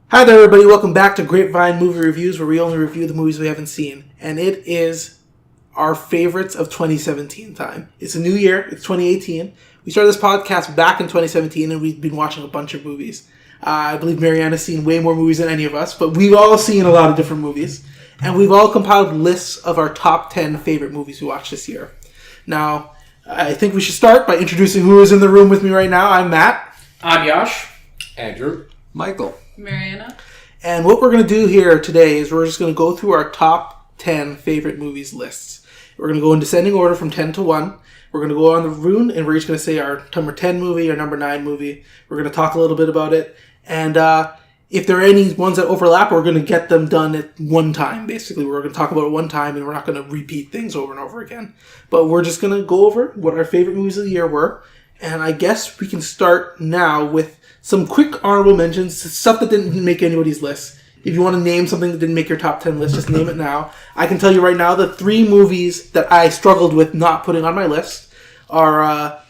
Hi there, everybody. Welcome back to Grapevine Movie Reviews, where we only review the movies we haven't seen. And it is our favorites of 2017 time. It's a new year. It's 2018. We started this podcast back in 2017, and we've been watching a bunch of movies. I believe Mariana's seen way more movies than any of us, but we've all seen a lot of different movies. And we've all compiled lists of our top 10 favorite movies we watched this year. Now, I think we should start by introducing who is in the room with me right now. I'm Matt. I'm Yash. Andrew. Michael. Mariana. And what we're going to do here today is we're just going to go through our top 10 favorite movies lists. We're going to go in descending order from 10 to 1. We're going to go on the rune, and we're just going to say our number 10 movie, our number 9 movie. We're going to talk a little bit about it. And if there are any ones that overlap, we're going to get them done at one time, basically. We're going to talk about it one time, and we're not going to repeat things over and over again. But we're just going to go over what our favorite movies of the year were. And I guess we can start now with some quick honorable mentions, stuff that didn't make anybody's list. If you want to name something that didn't make your top 10 list, just name it now. I can tell you right now the 3 movies that I struggled with not putting on my list are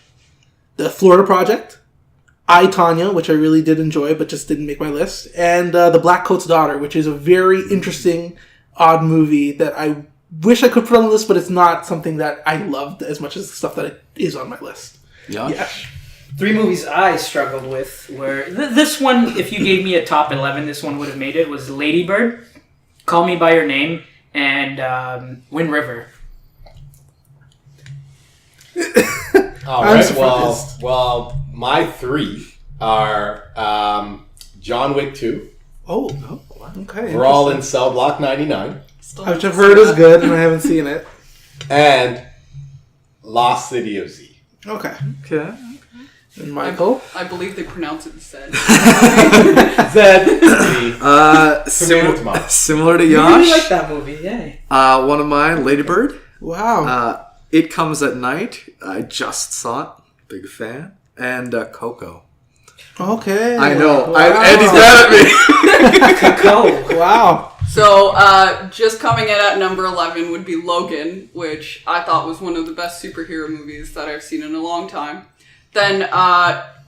The Florida Project, I, Tonya, which I really did enjoy but just didn't make my list, and The Black Coat's Daughter, which is a very interesting, odd movie that I wish I could put on the list, but it's not something that I loved as much as the stuff that is on my list. Yeah. 3 movies I struggled with were... this one, if you gave me a top 11, this one would have made it, was Lady Bird, Call Me By Your Name, and Wind River. Alright, well, my 3 are John Wick 2. Oh, okay. We're all in Cell Block 99. Which I've heard is good, and I haven't seen it. And Lost City of Z. Okay. And Michael? I believe they pronounce it Zed. Similar to I Yash. really like that movie, yay. One of mine, Lady Bird. Wow. It Comes at Night. I just saw it. Big fan. And Coco. Okay. I know. Wow. Andy's mad at me. Coco. Wow. So, just coming in at number 11 would be Logan, which I thought was one of the best superhero movies that I've seen in a long time. Then,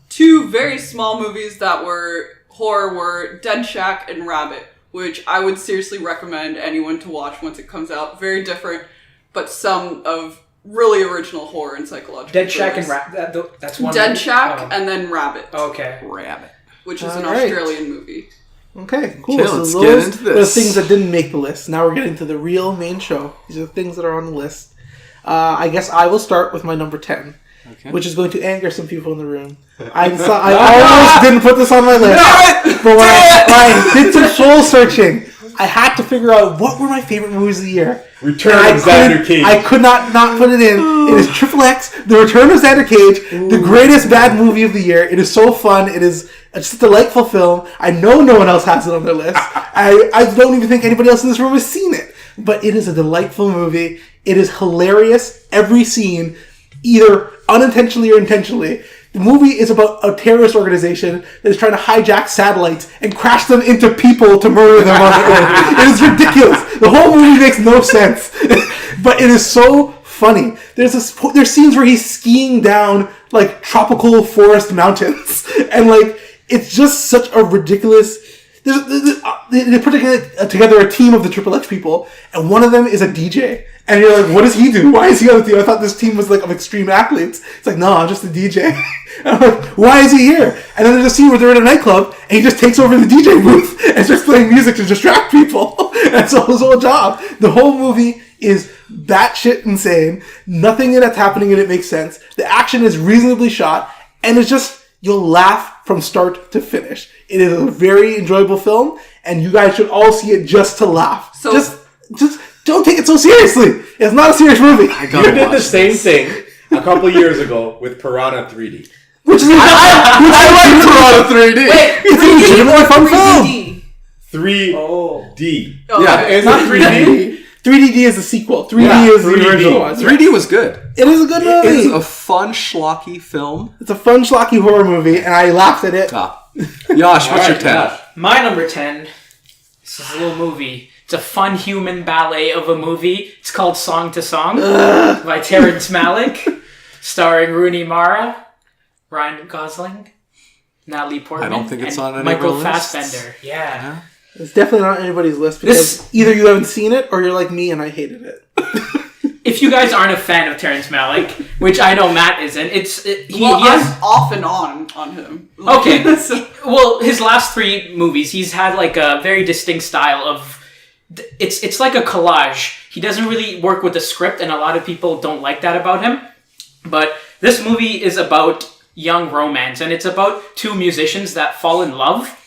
2 very small movies that were horror were Dead Shack and Rabbit, which I would seriously recommend anyone to watch once it comes out. Very different, but some of really original horror and psychological Dead Shack and thrillers. Rabbit, that's one Dead movie? Shack Oh. and then Rabbit, Okay. Rabbit. which is an All right. Australian movie. Okay, cool. Okay, So let's those get into are the this. things that didn't make the list. Now we're getting to the real main show. These are the things that are on the list. I guess I will start with my number 10. Okay. Which is going to anger some people in the room. I almost didn't put this on my list. But when I did some soul searching, I had to figure out what were my favorite movies of the year. Return And of Xander Cage. I could not put it in. It is XXX, The Return of Xander Cage, the greatest bad movie of the year. It is so fun. It is just a delightful film. I know no one else has it on their list. I don't even think anybody else in this room has seen it. But it is a delightful movie. It is hilarious. Every scene, either unintentionally or intentionally. The movie is about a terrorist organization that is trying to hijack satellites and crash them into people to murder them on the Earth. It is ridiculous. The whole movie makes no sense. But it is so funny. There's scenes where he's skiing down like tropical forest mountains. And like, it's just such a ridiculous... They put together a team of the XXX people, and one of them is a DJ. And you're like, what does he do? Why is he on the team? I thought this team was like of extreme athletes. It's like, no, I'm just a DJ. And I'm like, why is he here? And then there's a scene where they're in a nightclub, and he just takes over the DJ booth and starts playing music to distract people. That's his whole job. The whole movie is batshit insane. Nothing that's happening in it makes sense. The action is reasonably shot, and it's just, you'll laugh from start to finish. It is a very enjoyable film, and you guys should all see it just to laugh. So Just don't take it so seriously. It's not a serious movie. You did the same thing a couple years ago with Piranha 3D. Which is I like Piranha 3D. Wait, It's a legitimately fun film. 3D. 3D. Oh, Yeah, okay. Is it 3D? 3D is the sequel. 3D Yeah, is the 3D. original one. 3D was good. It is a good movie. It's a fun, schlocky film. It's a fun, schlocky horror movie, and I laughed at it. Josh, what's your Alright, 10? Josh. My number 10, this is a little movie. It's a fun human ballet of a movie. It's called Song to Song by Terrence Malick, starring Rooney Mara, Ryan Gosling. Natalie Portman. I don't think it's and on any Michael of our lists. Fassbender. Yeah. It's definitely not on anybody's list because either you haven't seen it or you're like me and I hated it. If you guys aren't a fan of Terrence Malick, which I know Matt isn't, I'm off and on him. Okay. So- Well, his last 3 movies, he's had like a very distinct style of. It's like a collage. He doesn't really work with the script, and a lot of people don't like that about him. But this movie is about young romance, and it's about 2 musicians that fall in love,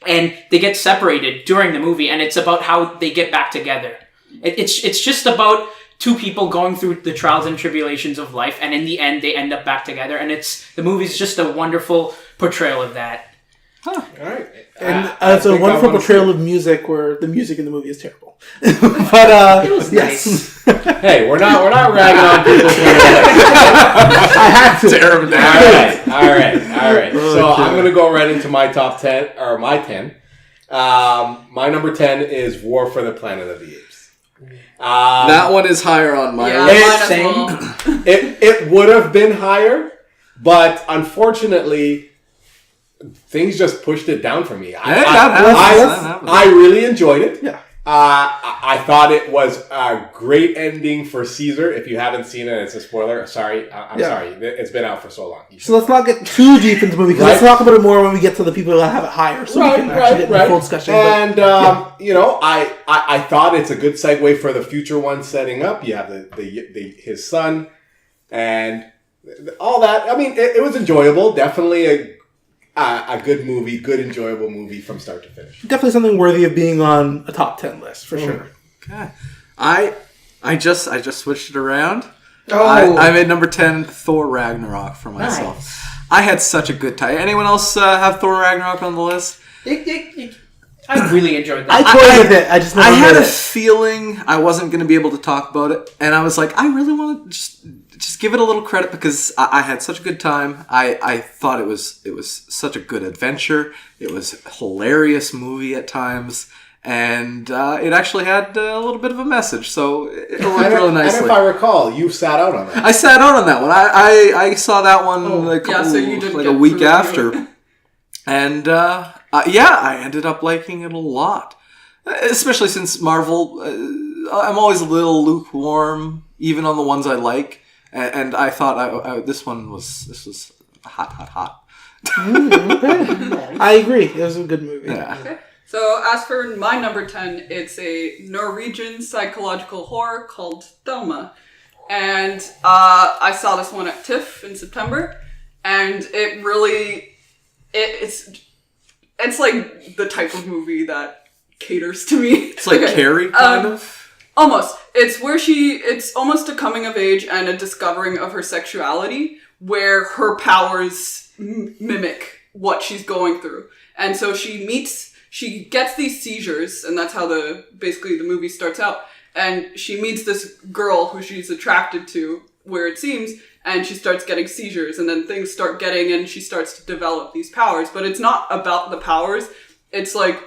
and they get separated during the movie, and it's about how they get back together. It's just about 2 people going through the trials and tribulations of life, and in the end, they end up back together. And the movie's just a wonderful portrayal of that. All right. And it's a wonderful portrayal of music where the music in the movie is terrible. But It was nice. Hey, we're not ragging on people. I had to. Terrible. All right. So I'm gonna go right into my top 10 or my 10. My number 10 is War for the Planet of the Apes. That one is higher on my Yeah, list. mine as well. It would have been higher, but unfortunately, things just pushed it down for me. That happens. I really enjoyed it. Yeah. I thought it was a great ending for Caesar. If you haven't seen it, it's a spoiler. Sorry, I'm sorry. It's been out for so long. So let's not get too deep into the movie because let's talk about it more when we get to the people that have it higher. So we can actually get into full discussion. And I thought it's a good segue for the future one setting up. You have his son and all that. I mean, it was enjoyable. Definitely a good movie, good enjoyable movie from start to finish. Definitely something worthy of being on a top 10 list for sure. Okay. I just switched it around. Oh. I made number 10 Thor Ragnarok for myself. Nice. I had such a good time. Anyone else have Thor Ragnarok on the list? I really enjoyed that. I toyed with it. I just never I had did a it. feeling I wasn't going to be able to talk about it, and I was like, I really want to just give it a little credit because I had such a good time. I thought it was such a good adventure. It was a hilarious movie at times, and it actually had a little bit of a message, so it worked really nicely. And if I recall, you sat out on that. I sat out on that one. I saw that one so you didn't like get a week through it. after. And I ended up liking it a lot. Especially since Marvel, I'm always a little lukewarm, even on the ones I like. And I thought this was hot. I agree. It was a good movie. Yeah. Okay. So as for my number 10, it's a Norwegian psychological horror called Thelma. And I saw this one at TIFF in September, and it really... It's like the type of movie that caters to me. It's like Carrie, kind of. Almost. It's almost a coming of age and a discovering of her sexuality where her powers mimic what she's going through. And so she gets these seizures, and that's how basically the movie starts out. And she meets this girl who she's attracted to, where it seems, and she starts getting seizures, and then things start getting, and she starts to develop these powers. But it's not about the powers. It's like,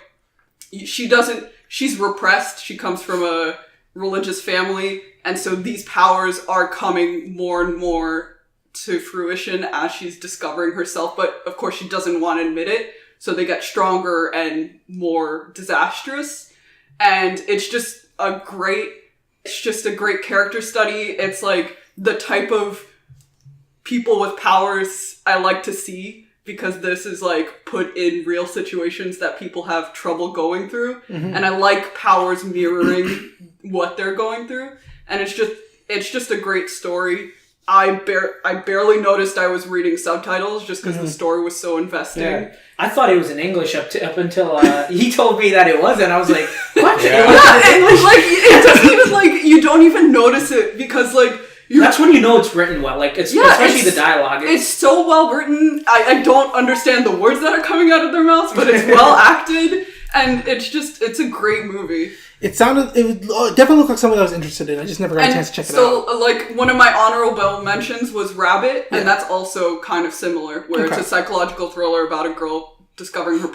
she's repressed. She comes from a religious family, and so these powers are coming more and more to fruition as she's discovering herself. But of course, she doesn't want to admit it, so they get stronger and more disastrous. And it's just a great character study. It's like the type of people with powers I like to see, because this is like put in real situations that people have trouble going through. Mm-hmm. And I like powers mirroring what they're going through. And it's just a great story. I barely noticed I was reading subtitles just because the story was so investing. Yeah. I thought it was in English up until he told me that it wasn't. I was like, what? Yeah. It doesn't even, like, you don't even notice it because, like, that's when you know it's written well. Like, especially the dialogue. It's so well written. I don't understand the words that are coming out of their mouths, but it's well acted, and it's a great movie. It definitely looked like something I was interested in. I just never got a chance to check it out. So, like, one of my honorable mentions was Rabbit, and that's also kind of similar, where it's a psychological thriller about a girl discovering her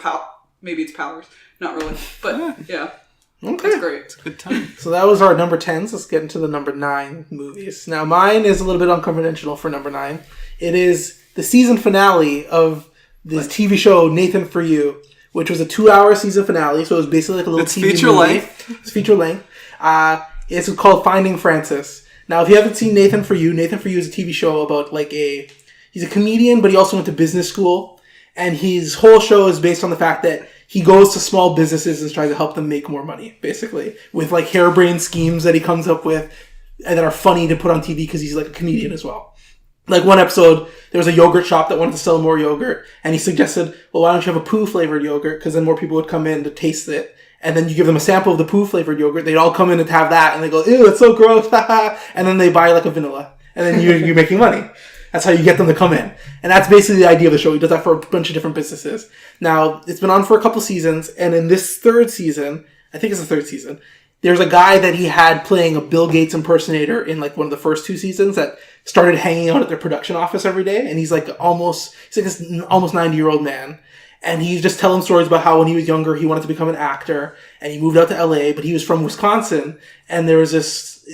maybe it's powers. Not really. But, yeah. Okay. It's great. It's a good time. So that was our number 10s. Let's get into the number 9 movies. Now, mine is a little bit unconventional for number 9. It is the season finale of this TV show Nathan For You, which was a 2-hour season finale. So it was basically like a little TV feature movie. length. It's feature length. It's called Finding Francis. Now, if you haven't seen Nathan For You is a TV show about he's a comedian, but he also went to business school. And his whole show is based on the fact that he goes to small businesses and tries to help them make more money, basically. With like harebrained schemes that he comes up with and that are funny to put on TV because he's like a comedian as well. Like one episode, there was a yogurt shop that wanted to sell more yogurt. And he suggested, well, why don't you have a poo flavored yogurt? Because then more people would come in to taste it. And then you give them a sample of the poo flavored yogurt. They'd all come in and have that. And they go, ew, it's so gross. And then they buy like a vanilla. And then you're making money. That's how you get them to come in. And that's basically the idea of the show. He does that for a bunch of different businesses. Now, it's been on for a couple seasons. And in this third season, I think it's the third season, there's a guy that he had playing a Bill Gates impersonator in like one of the first 2 seasons that started hanging out at their production office every day. And he's like this almost 90-year-old man. And he's just telling stories about how when he was younger, he wanted to become an actor. And he moved out to LA, but he was from Wisconsin. And there was this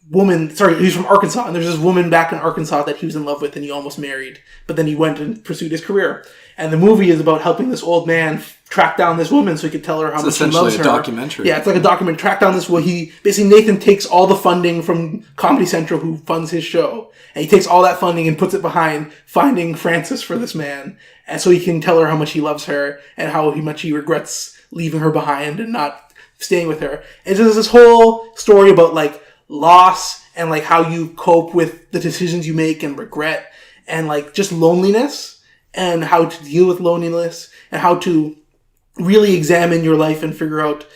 woman, he's from Arkansas, and there's this woman back in Arkansas that he was in love with and he almost married, but then he went and pursued his career. And the movie is about helping this old man track down this woman so he could tell her how much he loves her. It's essentially a documentary. Yeah, it's like a documentary. Track down this woman. Nathan takes all the funding from Comedy Central, who funds his show, and he takes all that funding and puts it behind finding Francis for this man, and so he can tell her how much he loves her and how much he regrets leaving her behind and not staying with her. And so there's this whole story about like loss and like how you cope with the decisions you make and regret and like just loneliness and how to deal with loneliness and how to really examine your life and figure out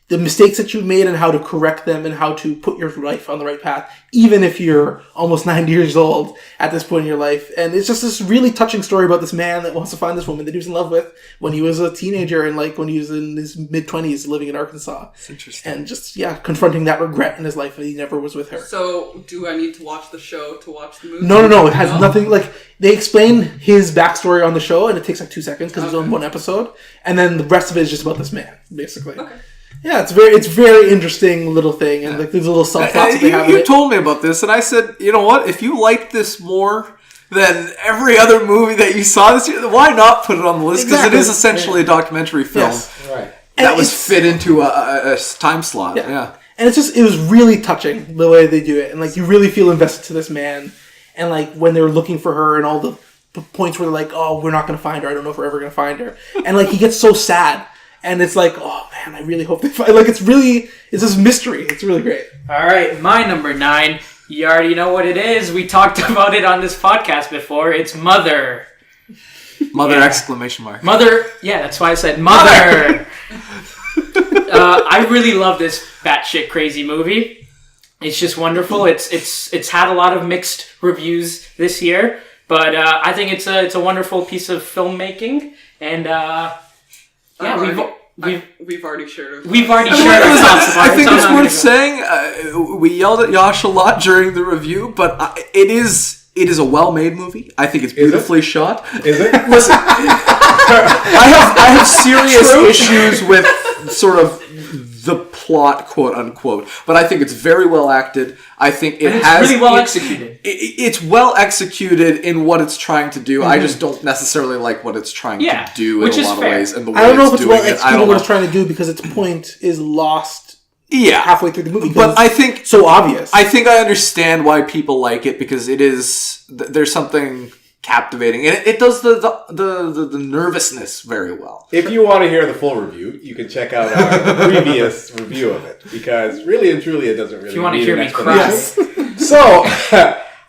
the mistakes that you've made and how to correct them and how to put your life on the right path, even if you're almost 90 years old at this point in your life. And it's just this really touching story about this man that wants to find this woman that he was in love with when he was a teenager and like when he was in his mid-20s living in Arkansas. That's interesting. And just, confronting that regret in his life that he never was with her. So, do I need to watch the show to watch the movie? No. It has nothing, like, they explain his backstory on the show and it takes like 2 seconds because it's on one episode. And then the rest of it is just about this man, basically. Okay. Yeah, it's very interesting little thing, and like there's a little subplots that they have. You told me about this, and I said, you know what? If you liked this more than every other movie that you saw this year, why not put it on the list? Because it is essentially a documentary film Right. that was fit into a time slot. Yeah. And it was really touching the way they do it, and like you really feel invested to this man, and like when they're looking for her, and all the points where they're like, oh, we're not going to find her. I don't know if we're ever going to find her, and like he gets so sad. And it's like, oh man, I really hope they find... Like, it's this mystery. It's really great. All right, my number 9. You already know what it is. We talked about it on this podcast before. It's Mother. Mother exclamation mark. Mother. Yeah, that's why I said Mother. I really love this batshit crazy movie. It's just wonderful. It's had a lot of mixed reviews this year, but I think it's a wonderful piece of filmmaking, and we've already shared it. We've already shared our thoughts about it. I think it's worth saying, we yelled at Yash a lot during the review, but it is a well-made movie. I think it's beautifully shot. Is it? Listen, I have serious issues with sort of the plot, quote unquote, but I think it's very well acted. I think it's really well executed. It's well executed in what it's trying to do. I just don't necessarily like what it's trying to do in a lot of ways. And the way I don't know if it's it's well executed what it's trying to do because its point is lost halfway through the movie. But I think so obvious. I think I understand why people like it because there's something captivating. It does the nervousness very well. If you want to hear the full review, you can check out our previous review of it because really and truly it doesn't really. If you want to hear me cry. So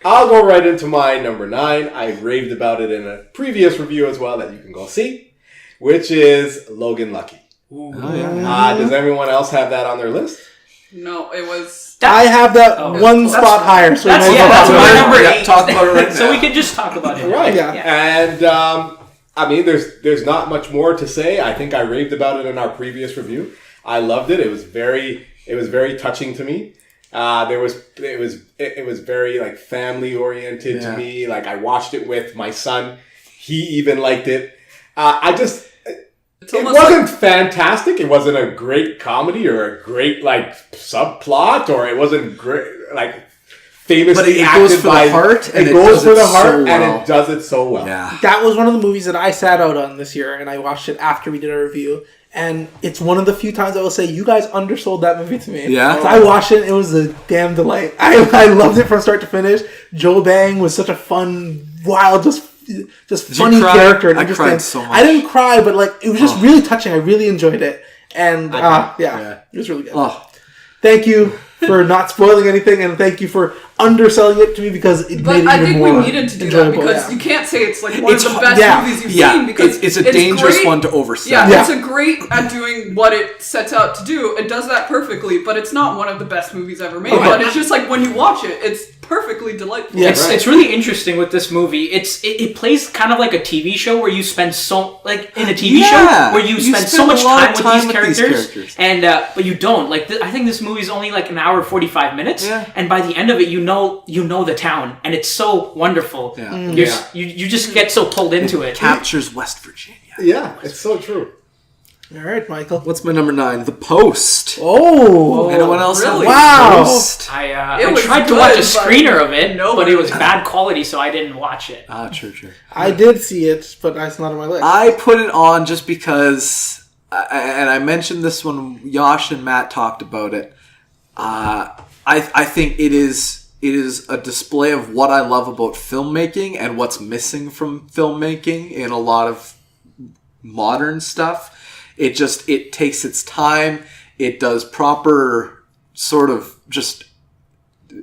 I'll go right into my number 9. I raved about it in a previous review as well that you can go see, which is Logan Lucky. Oh, yeah. Does everyone else have that on their list? No, it was... I have that one spot higher. So that's my number 8. Talk about it right now. So we can just talk about it. Right. Yeah. And I mean, there's not much more to say. I think I raved about it in our previous review. I loved it. It was very touching to me. It was very like family oriented to me. Like I watched it with my son. He even liked it. It wasn't fantastic. It wasn't a great comedy or a great like subplot, or it wasn't great like famously But it acted goes for by the heart, and it it goes does for it the so heart, and well. it does it so well. Yeah. That was one of the movies that I sat out on this year, and I watched it after we did our review. And it's one of the few times I will say, you guys undersold that movie to me. Yeah? So I watched it, and it was a damn delight. I loved it from start to finish. Joe Bang was such a fun, wild, just funny cry? character. And I interesting. cried so much. I didn't cry, but like it was just really touching. I really enjoyed it. And Yeah. it was really good. Oh, Thank you for not spoiling anything, and thank you for underselling it to me because it But made it I even think more we needed to do enjoyable. that because Yeah. you can't say it's like one It's of the best yeah. movies you've yeah. seen because It's a dangerous great. one to oversell. Yeah, Yeah. it's a great at doing what it sets out to do. It does that perfectly, but it's not one of the best movies ever made. Okay. But it's just like when you watch it, it's perfectly delightful. Yeah. It's really interesting with this movie. It plays kind of like a TV show where you spend in a TV Yeah. show where you spend so spend much a lot time of with time these with these characters, characters. and but you don't I think this movie is only like an hour 45 minutes, Yeah. and by the end of it, you know the town, and it's so wonderful. Yeah. You just get so pulled into it. Captures West Virginia. Yeah, it's so true. All right, Michael. What's my number 9? The Post. Oh, Anyone else? really? have Wow. The Post? I It was tried to good, watch a but screener of it, nobody- but it was bad quality, so I didn't watch it. True. I did see it, but it's not on my list. I put it on just because, and I mentioned this when Yash and Matt talked about it. I think it is a display of what I love about filmmaking and what's missing from filmmaking in a lot of modern stuff. It takes its time. It does proper sort of just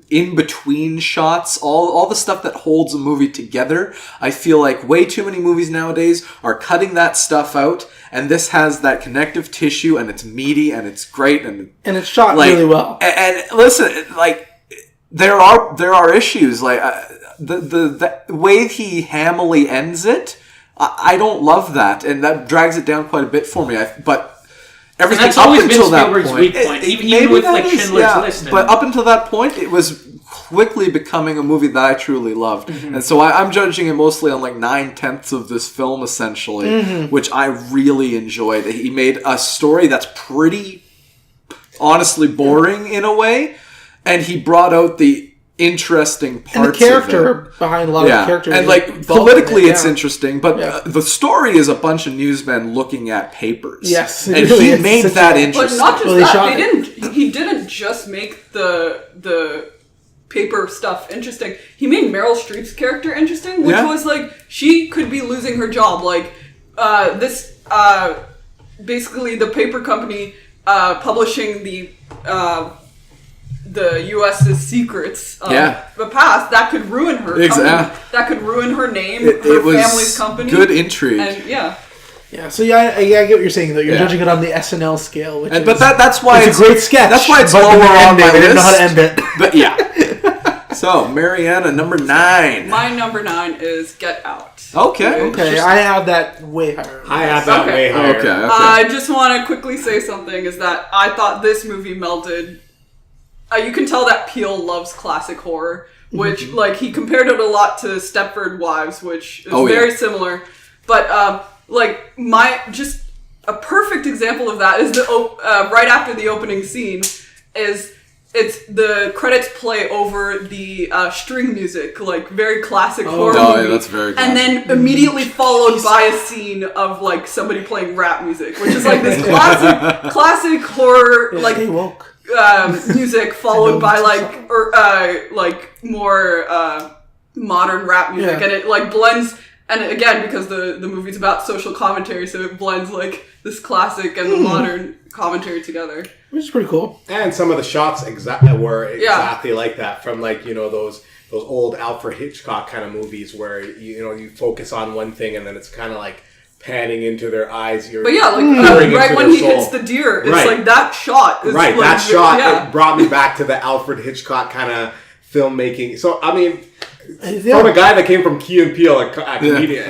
in between shots, all the stuff that holds a movie together. I feel like way too many movies nowadays are cutting that stuff out, and this has that connective tissue, and it's meaty, and it's great, and and it's shot like, really well. And listen, like there are issues like the way he hamily ends it. I don't love that, and that drags it down quite a bit for me. But everything And that's up always been until that Spielberg's point, weak point, even maybe with that like is, Schindler's List. But up until that point, it was quickly becoming a movie that I truly loved, and so I'm judging it mostly on like 9/10 of this film, essentially, which I really enjoyed. He made a story that's pretty, honestly, boring in a way, and he brought out the interesting parts And the character of it. behind a lot of the characters. And is like involved politically in it, it's yeah. interesting, but Yeah. the story is a bunch of newsmen looking at papers. Yes, it and really he is. made Such that a- interesting. But not just Well, they that, shot he didn't just make the paper stuff interesting. He made Meryl Streep's character interesting, which Yeah. was like she could be losing her job. Like basically the paper company publishing the U.S.'s secrets of the past that could ruin her. Exactly. That could ruin her name, It her was family's company. good intrigue. And yeah. Yeah, so I get what you're saying though. You're Yeah. judging it on the SNL scale, which But that's why it's a great sketch. That's why it's but lower the on ending, my they didn't know how to list. end it. But yeah. So Mariana, number 9. My number 9 is Get Out. Okay. Okay, I have that way higher. I have that Okay. way higher. Okay. I just want to quickly say something is that I thought this movie melded. You can tell that Peele loves classic horror, which like he compared it a lot to Stepford Wives, which is very similar. But like just a perfect example of that is the right after the opening scene is. It's the credits play over the string music, like very classic horror movie. yeah, that's very And then immediately followed by a scene of like somebody playing rap music, which is like this classic horror like Stay woke. music followed by like more modern rap music, Yeah. and it like blends. And again, because the movie's about social commentary, so it blends like this classic and the modern commentary together. Which is pretty cool. And some of the shots were exactly like that from like those old Alfred Hitchcock kind of movies where you focus on one thing and then it's kind of like panning into their eyes. But yeah, like peering right into when their he soul. hits the deer, it's Right. like that shot. Is Right, like, that shot yeah. it brought me back to the Alfred Hitchcock kind of filmmaking. So I mean, Yeah. from a guy that came from Key and Peele, a comedian,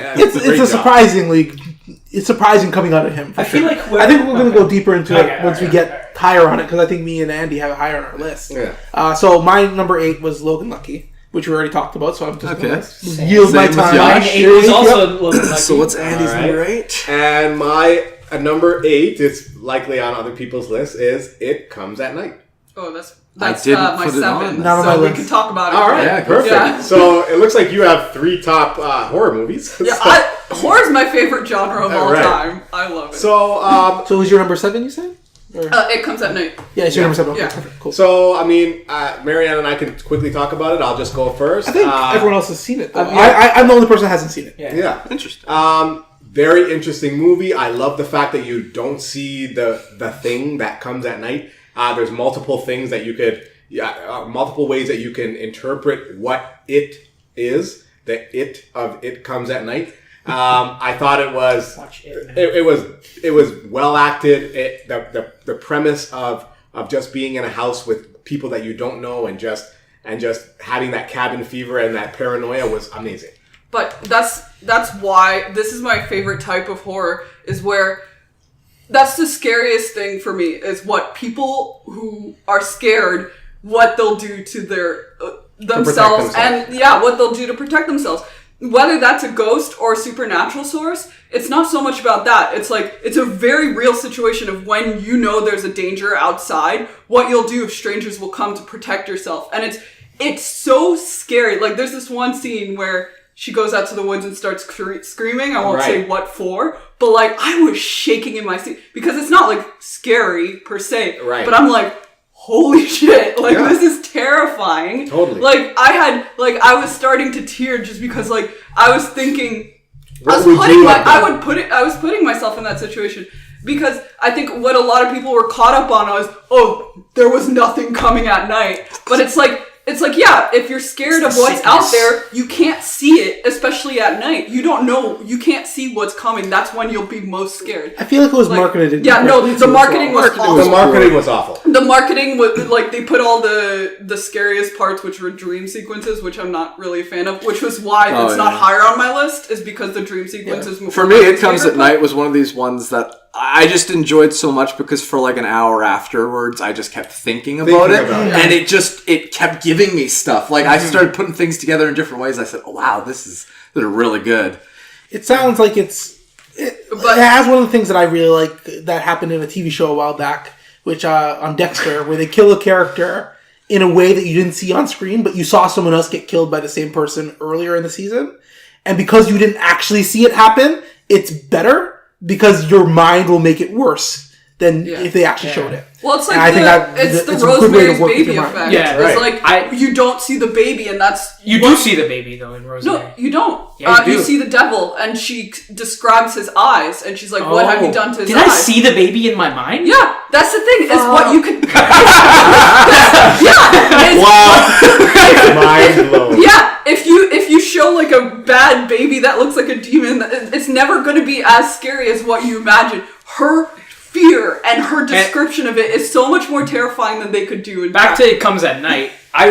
It's surprising coming out of him. For I feel sure. like I think we're going to go deeper into Okay, it once we get higher on it because I think me and Andy have it higher on our list. Yeah. So my number 8 was Logan Lucky, which we already talked about. So I'm just going to Same. yield my Same with time. Josh. Mine 8 was also Logan Lucky. So what's Andy's All right. number 8? And my number 8, it's likely on other people's lists, is It Comes at Night. Oh, that's That's didn't my put it 7. on. Not on So my we list. can talk about it. All right, Yeah, perfect. yeah. So it looks like you have 3 top horror movies. Yeah, horror is my favorite genre of all Right. time. I love it. So who's your number 7? You said? Or? It comes at night. Yeah, it's your number 7. Okay, Yeah. perfect. Cool. So, I mean, Marianne and I can quickly talk about it. I'll just go first. I think everyone else has seen it. Though. yeah. I'm the only person that hasn't seen it. Yeah. Interesting. Very interesting movie. I love the fact that you don't see the thing that comes at night. There's multiple things that you could, multiple ways that you can interpret what it is. The it of it comes at night. I thought it was it was well acted. The premise of just being in a house with people that you don't know and just having that cabin fever and that paranoia was amazing. But that's why this is my favorite type of horror, is where that's the scariest thing for me, is what people who are scared, what they'll do to their themselves, and what they'll do to protect themselves. Whether that's a ghost or a supernatural source, it's not so much about that. It's like, it's a very real situation of when you know there's a danger outside, what you'll do if strangers will come to protect yourself. And it's so scary. Like, there's this one scene where she goes out to the woods and starts screaming. I won't say what for, but like, I was shaking in my seat because it's not like scary per se, but I'm like, holy shit, like this is terrifying. Totally. Like I was starting to tear just because like I was thinking I was putting myself in that situation, because I think what a lot of people were caught up on was, oh, there was nothing coming at night. But it's like, yeah, if you're scared of what's out there, you can't see it, especially at night. You don't know, you can't see what's coming. That's when you'll be most scared. I feel like it was marketed. Yeah, no, the marketing was awful. The marketing was awful. The marketing was, like, they put all the scariest parts, which were dream sequences, which I'm not really a fan of, which was why it's not higher on my list, is because the dream sequences... Yeah. For me, It Comes at Night was one of these ones that I just enjoyed so much because for like an hour afterwards, I just kept thinking about it. And it kept giving me stuff. Like, I started putting things together in different ways. I said, oh, wow, they're really good. It sounds like it has one of the things that I really like that happened in a TV show a while back, which on Dexter, where they kill a character in a way that you didn't see on screen, but you saw someone else get killed by the same person earlier in the season. And because you didn't actually see it happen, it's better because your mind will make it worse than if they actually showed it. Well, it's like it's the Rosemary's Baby effect. Yeah, it's like you don't see the baby, and that's... You do see the baby, though, in Rosemary. No, you don't. Yeah, you see the devil, and she describes his eyes, and she's like, what have you done to his eyes? Did I see the baby in my mind? Yeah, that's the thing, is what you could... Mind blown. Yeah, if you show like a bad baby that looks like a demon, it's never going to be as scary as what you imagine. Her fear and her description of it is so much more terrifying than they could do. Back to It Comes at Night. I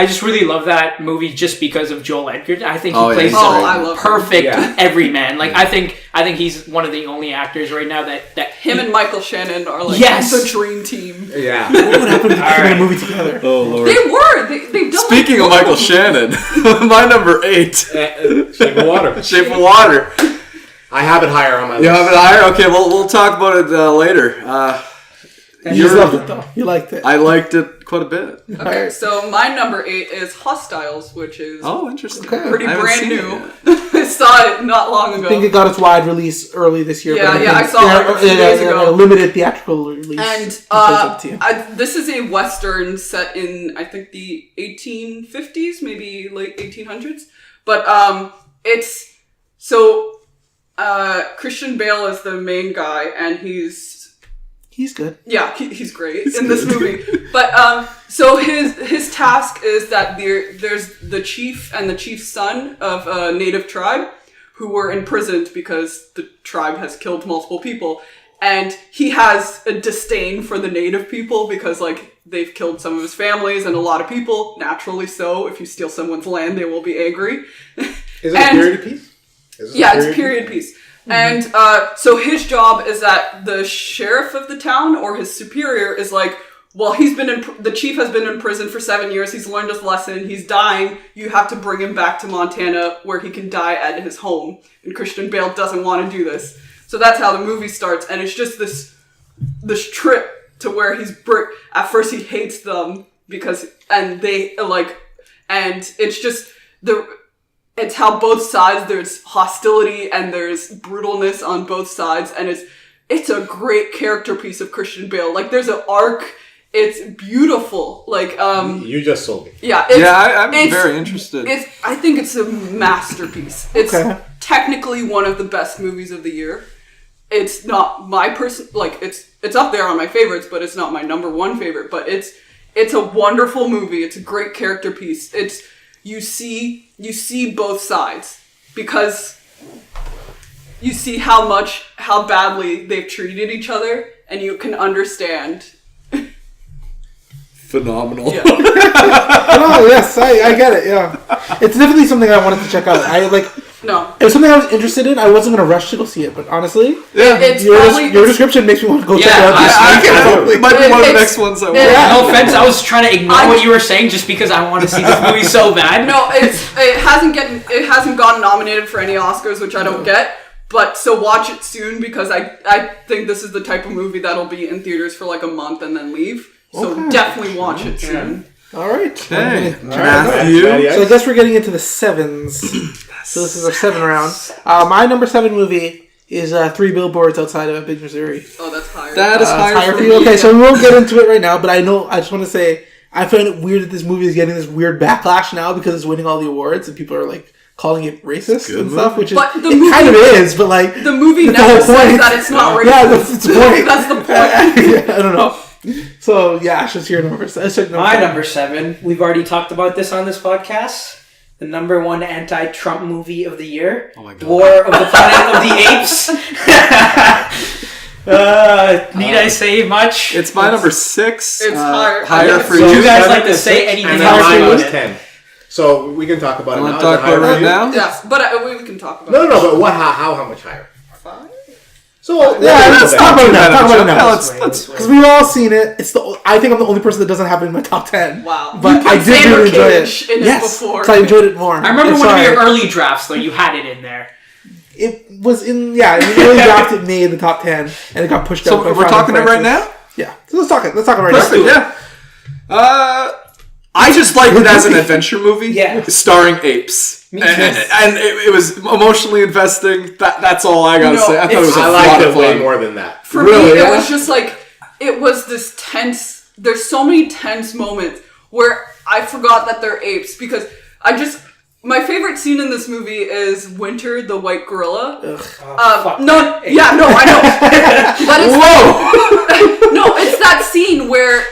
just really love that movie just because of Joel Edgerton. I think he plays a perfect everyman. Like, I think he's one of the only actors right now that him and Michael Shannon are like the dream team. Yeah. What would happen if they made a movie together? Oh, Lord. They were. They've done. Speaking of Michael Shannon, my number 8. Shape of Water. Shape of Water. I have it higher on my list. You have it higher? Okay, we'll talk about it later. You just loved it, though. You liked it. I liked it quite a bit. Okay, so my number 8 is Hostiles, which is interesting. pretty brand new. I saw it not long ago. I think it got its wide release early this year. Yeah, I saw it a few days ago. A limited theatrical release. And this is a Western set in, I think, the 1850s, maybe late 1800s. But it's... So... Christian Bale is the main guy, and he's good. Yeah, he's great in this movie. But so his task is that there's the chief and the chief's son of a native tribe who were imprisoned because the tribe has killed multiple people, and he has a disdain for the native people because like they've killed some of his families and a lot of people. Naturally so. If you steal someone's land, they will be angry. Is it a period piece? Yeah, it's a period piece. Mm-hmm. And so his job is that the sheriff of the town or his superior is like, well, the chief has been in prison for 7 years. He's learned his lesson. He's dying. You have to bring him back to Montana where he can die at his home. And Christian Bale doesn't want to do this. So that's how the movie starts. And it's just this trip to where at first he hates them because, and they like, and it's just it's how both sides, there's hostility and there's brutalness on both sides, and it's a great character piece of Christian Bale. Like, there's an arc. It's beautiful. Like, you just sold me. Yeah. I'm very interested. I think it's a masterpiece. It's technically one of the best movies of the year. It's not my it's up there on my favorites, but it's not my number one favorite. But it's a wonderful movie. It's a great character piece. You see both sides, because you see how badly they've treated each other, and you can understand. Phenomenal. Yeah. Oh yes, I get it. Yeah, it's definitely something I wanted to check out. No, it was something I was interested in. I wasn't gonna rush to go see it, but honestly, your description makes me want to go check it out. It might be one of the next ones I watch. No offense, I was trying to ignore what you were saying just because I want to see this movie so bad. No, it hasn't gotten nominated for any Oscars, which I don't get. But so watch it soon, because I think this is the type of movie that'll be in theaters for like a month and then leave. So definitely watch it soon. All right. Okay. Matthew. So I guess we're getting into the sevens. So this is our 7 round. My number 7 movie is 3 Billboards Outside of Ebbing, Missouri. Oh, that's higher. That is higher for you. me. Okay, so we won't get into it right now, but I just want to say I find it weird that this movie is getting this weird backlash now because it's winning all the awards and people are like calling it racist and stuff, which is it kind of is, but like the movie never says that it's not racist. Yeah, that's the point. That's the point. Yeah, I don't know. So yeah, Ash, what's your number 7? My number 7. We've already talked about this on this podcast. The number 1 anti-Trump movie of the year. Oh my God. War of the Planet of the Apes. Need I say much? It's my number 6. It's higher. Higher for Would you. you guys like to say anything And else then mine was about it? 10. So we can talk about it You now. want to talk about it right now? Yes, but we can talk about it. No, but what? How much higher? 5? So let's talk about it now. Talk about it now. Let's Because we've all seen it. I think I'm the only person that doesn't have it in my top 10. Wow. But I did Xander really enjoy it. Cage in it Yes, before. so I enjoyed it more. I remember It's one of sorry. your early drafts, though. You had it in there. It was in the early draft. It made the top 10, and it got pushed out. So by we're Friday talking it right Francis. now? Yeah. So let's talk it. Let's talk it right Perfect, now. yeah. I just liked it as an adventure movie, Yeah. starring apes, Me and too. it was emotionally investing. That's all I gotta say. I thought it was a I lot liked of it way fun. more than that. For Really, me, yeah? it was just like, it was this tense, there's so many tense moments where I forgot that they're apes, because my favorite scene in this movie is Winter, the white gorilla. I know. But it's no, it's that scene where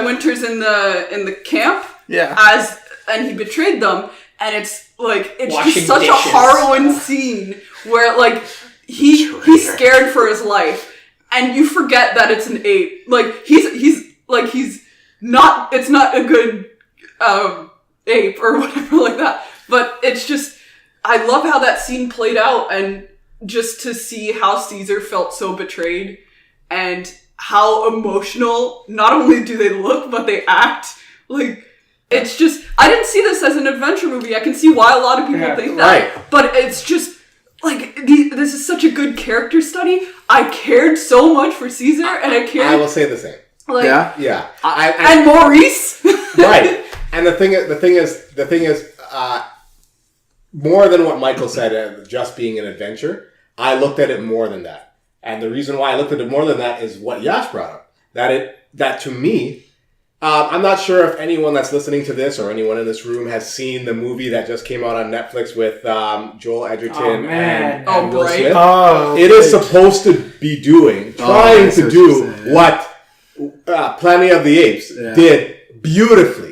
Winter's in the camp. Yeah. And he betrayed them, and it's Washing just such dishes. a harrowing scene where like he's scared for his life, and you forget that it's an ape. Like he's not. It's not a good ape or whatever like that. But it's just, I love how that scene played out, and just to see how Caesar felt so betrayed, and how emotional not only do they look but they act. Like, it's just, I didn't see this as an adventure movie. I can see why a lot of people think that. Right. But it's just, like, this is such a good character study. I cared so much for Caesar, and I cared. I will say the same. Like, Yeah. and Maurice. Right. And the thing is, more than what Michael said, just being an adventure, I looked at it more than that. And the reason why I looked at it more than that is what Yash brought up. That to me, I'm not sure if anyone that's listening to this or anyone in this room has seen the movie that just came out on Netflix with Joel Edgerton and Will right. Smith. Oh, It is supposed to be trying to do what Planet of the Apes did beautifully.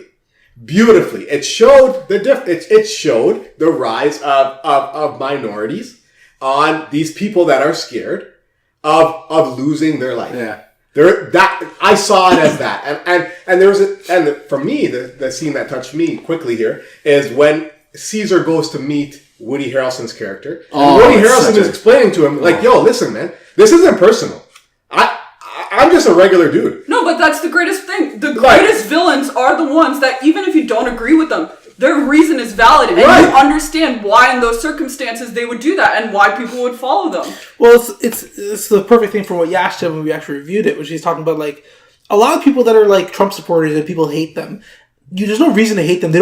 It showed it showed the rise of minorities on these people that are scared of losing their life. Yeah. I saw it as that, and there was for me the scene that touched me quickly here is when Caesar goes to meet Woody Harrelson's character. And Woody Harrelson is explaining to him like, "Yo, listen, man, this isn't personal. I'm just a regular dude." No, but that's the greatest thing. The greatest villains are the ones that, even if you don't agree with them, their reason is valid, and Right. you understand why in those circumstances they would do that and why people would follow them. Well, it's the perfect thing from what Yash said when we actually reviewed it, which he's talking about like a lot of people that are like Trump supporters and people hate them. There's no reason to hate them.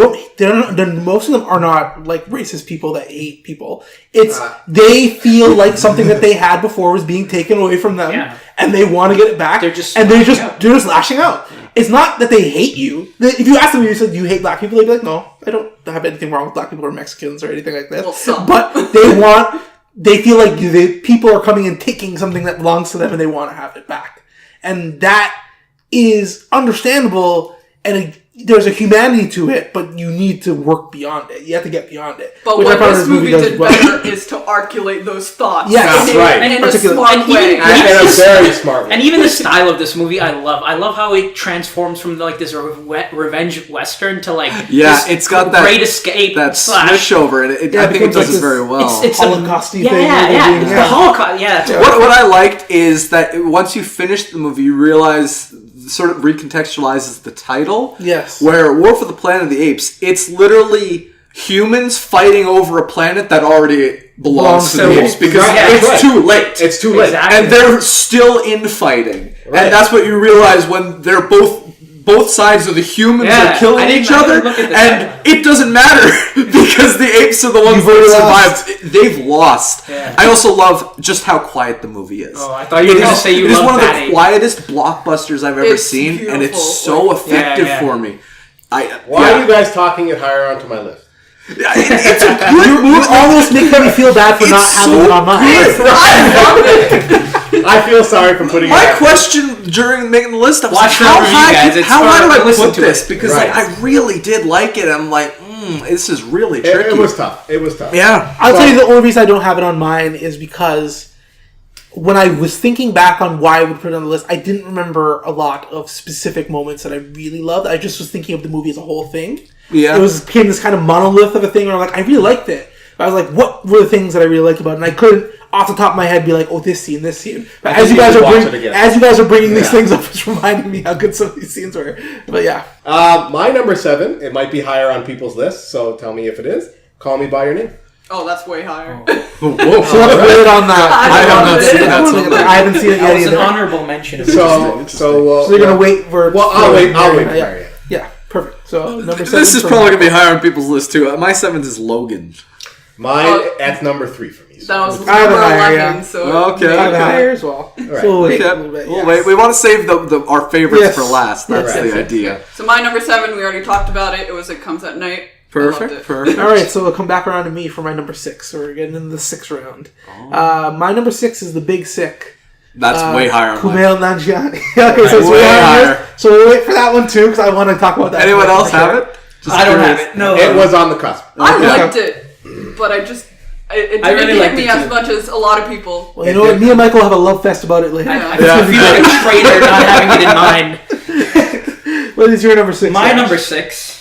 Most of them are not like racist people that hate people. It's they feel like something that they had before was being taken away from them, and they want to get it back. They're just lashing out. It's not that they hate you. If you ask them, you said you hate black people, they'd be like, no, I don't have anything wrong with black people or Mexicans or anything like that. Well, but they feel like people are coming and taking something that belongs to them, and they want to have it back, and that is understandable. And there's a humanity to it, but you need to work beyond it. You have to get beyond it. But what this movie did better is to articulate those thoughts. Yes, that's right. In a smart way. And a very smart way. And even the style of this movie, I love. I love how it transforms from like this revenge western to like it's got that Great Escape that swish over, and I think it does this very well. It's Holocausty thing. It's the Holocaust. Yeah. What I liked is that once you finish the movie, you realize sort of recontextualizes the title. Yes. Where War for the Planet of the Apes, it's literally humans fighting over a planet that already belongs to the apes because it's too late. It's too late. Exactly. And they're still infighting. Right. And that's what you realize when they're both sides of the humans are killing each other, and it doesn't matter because the apes are the ones that survived. They've lost. Yeah. I also love just how quiet the movie is. Oh, I thought you were going to say you It is love one of Bad the Ape. quietest blockbusters I've ever It's seen, and it's beautiful. so effective Yeah. for me. Why are you guys talking it higher onto my list? It's a good movie. You're almost making me feel bad for not having it on mine. I feel sorry for putting My it question during making the list, I was Watch like, that how review, high, guys. It's how high fun do to I listen put to this? it. Because Right. like, I really did like it. I'm like, this is really tricky. It was tough. It was tough. Yeah. I'll tell you the only reason I don't have it on mine is because when I was thinking back on why I would put it on the list, I didn't remember a lot of specific moments that I really loved. I just was thinking of the movie as a whole thing. Yeah. It became this kind of monolith of a thing where I'm like, I really liked it. But I was like, what were the things that I really liked about it? And I couldn't, off the top of my head, be like, oh, this scene. But as you guys are bringing these things up, it's reminding me how good some of these scenes were. But yeah. My number 7, it might be higher on people's lists, so tell me if it is. Call Me By Your Name. Oh, that's way higher. Whoa. So let's put it on that. I haven't seen that. I haven't seen it That yet was an either. honorable mention. So So you're going to wait for... Well, I'll wait for yeah. Marion. Yeah, perfect. So number 7. This is probably going to be higher on people's list, too. My 7th is Logan. Mine, that's number 3 for me. So. That was I have number it higher, 11, yeah. so... Okay. I have it higher as well. Right. So we'll wait Okay. a little bit. We'll yes. wait. We want to save our favorites Yes. for last. That's Right. the idea. So my number 7, we already talked about it. It was It Comes at Night. I loved Perfect. it. Perfect. All right, so we'll come back around to me for my number 6. So we're getting into the 6th round. My number 6 is The Big Sick. That's way higher on mine. Kumail Nanjiani. Okay, so it's Way way higher. higher. So we'll wait for that one too, because I want to talk about that. Anyone else for have sure. it? Just I don't have curious. it. No. It was on the cusp. I Okay. liked it, but I just... It I didn't really hit liked me it as too. much as a lot of people. Well, you know what? Me and Michael have a love fest about it later. I Yeah. feel like a traitor not having it in mind. What is your number 6? My Josh? number 6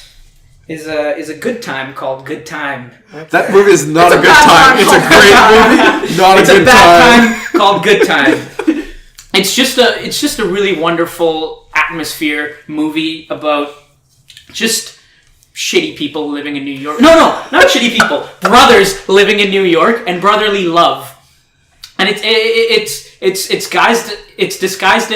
is a good time called Good Time. That movie is not It's a a good bad time. time. It's a great movie. Not It's a a good bad time. time called Good Time. It's just a really wonderful atmosphere movie about just shitty people living in New York. No, not shitty people. Brothers living in New York and brotherly love. And it's disguised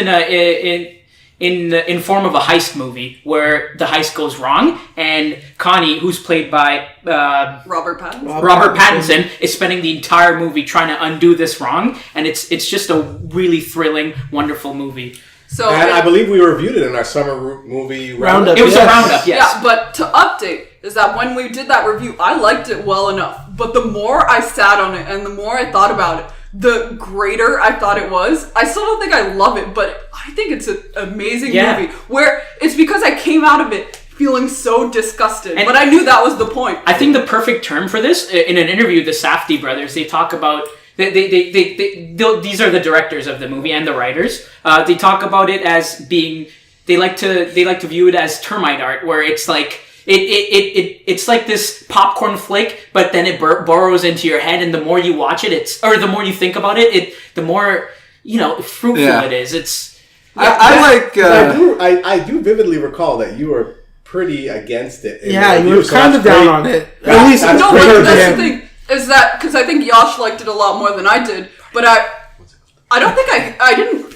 in form of a heist movie where the heist goes wrong and Connie, who's played by Robert Pattinson. Robert Pattinson, is spending the entire movie trying to undo this wrong, and it's just a really thrilling, wonderful movie. So And I believe we reviewed it in our summer movie Roundup. It was Yes. a roundup, yes. Yeah, but to update is that when we did that review, I liked it well enough. But the more I sat on it and the more I thought about it, the greater I thought it was. I still don't think I love it, but I think it's an amazing movie. Where it's because I came out of it feeling so disgusted. And- but I knew that was the point. I think the perfect term for this, in an interview, the Safdie brothers, they talk about... These are the directors of the movie and the writers. They talk about it as being... They like to view it as termite art, where it's like... It's like this popcorn flick, but then it burrows into your head, and the more you watch it, the more you think about it, the more fruitful it is. It's I do vividly recall that you were pretty against it. in Yeah, the you review, were so kind of that's down great. on it. Yeah, At least that's No, great but for that's him. the thing is that because I think Yash liked it a lot more than I did, but I don't think I didn't.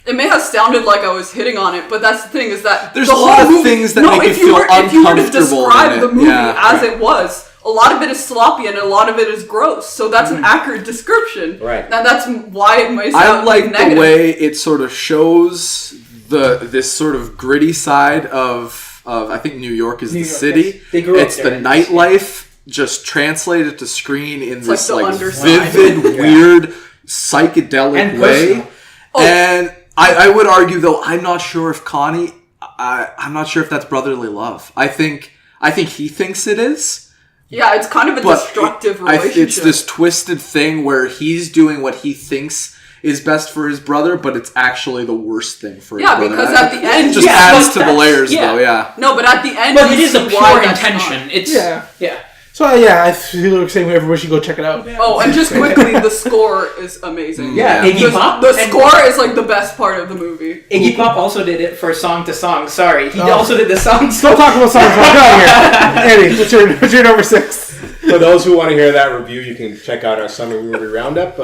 It may have sounded like I was hitting on it, but that's the thing is that There's the a lot whole of things that make if you feel if you were to uncomfortable describe in the it, movie yeah. as it was, a lot of it is sloppy and a lot of it is gross. So that's an accurate description. Right. And that's why it may I sound like negative. the way it sort of shows this sort of gritty side of I think New York is New the York, city. yes. They grew up It's there. the nightlife just translated to screen in this like the like underside. vivid, Yeah. weird, psychedelic And way. personal. And I would argue though, I'm not sure if Connie, I'm not sure if that's brotherly love. I think he thinks it is. Yeah, it's kind of a But destructive relationship. it's this twisted thing where he's doing what he thinks is best for his brother, but it's actually the worst thing for his Yeah, brother. because at the end- it just Yeah, adds but to the that's- layers, yeah. though. Yeah, No, but at the end, But you it is a see why pure that's intention. not. It's Yeah. yeah. So yeah, I feel like saying everybody should go check it out. Oh, and just quickly, the score is amazing. Yeah, Yeah. Iggy Pop. The and score is like the best part of the movie. Iggy Pop also did it for Song to Song. Sorry, he Oh. also did the song. Don't talk about songs. Get out of here. Andy, what's your number 6? For those who want to hear that review, you can check out our summer movie roundup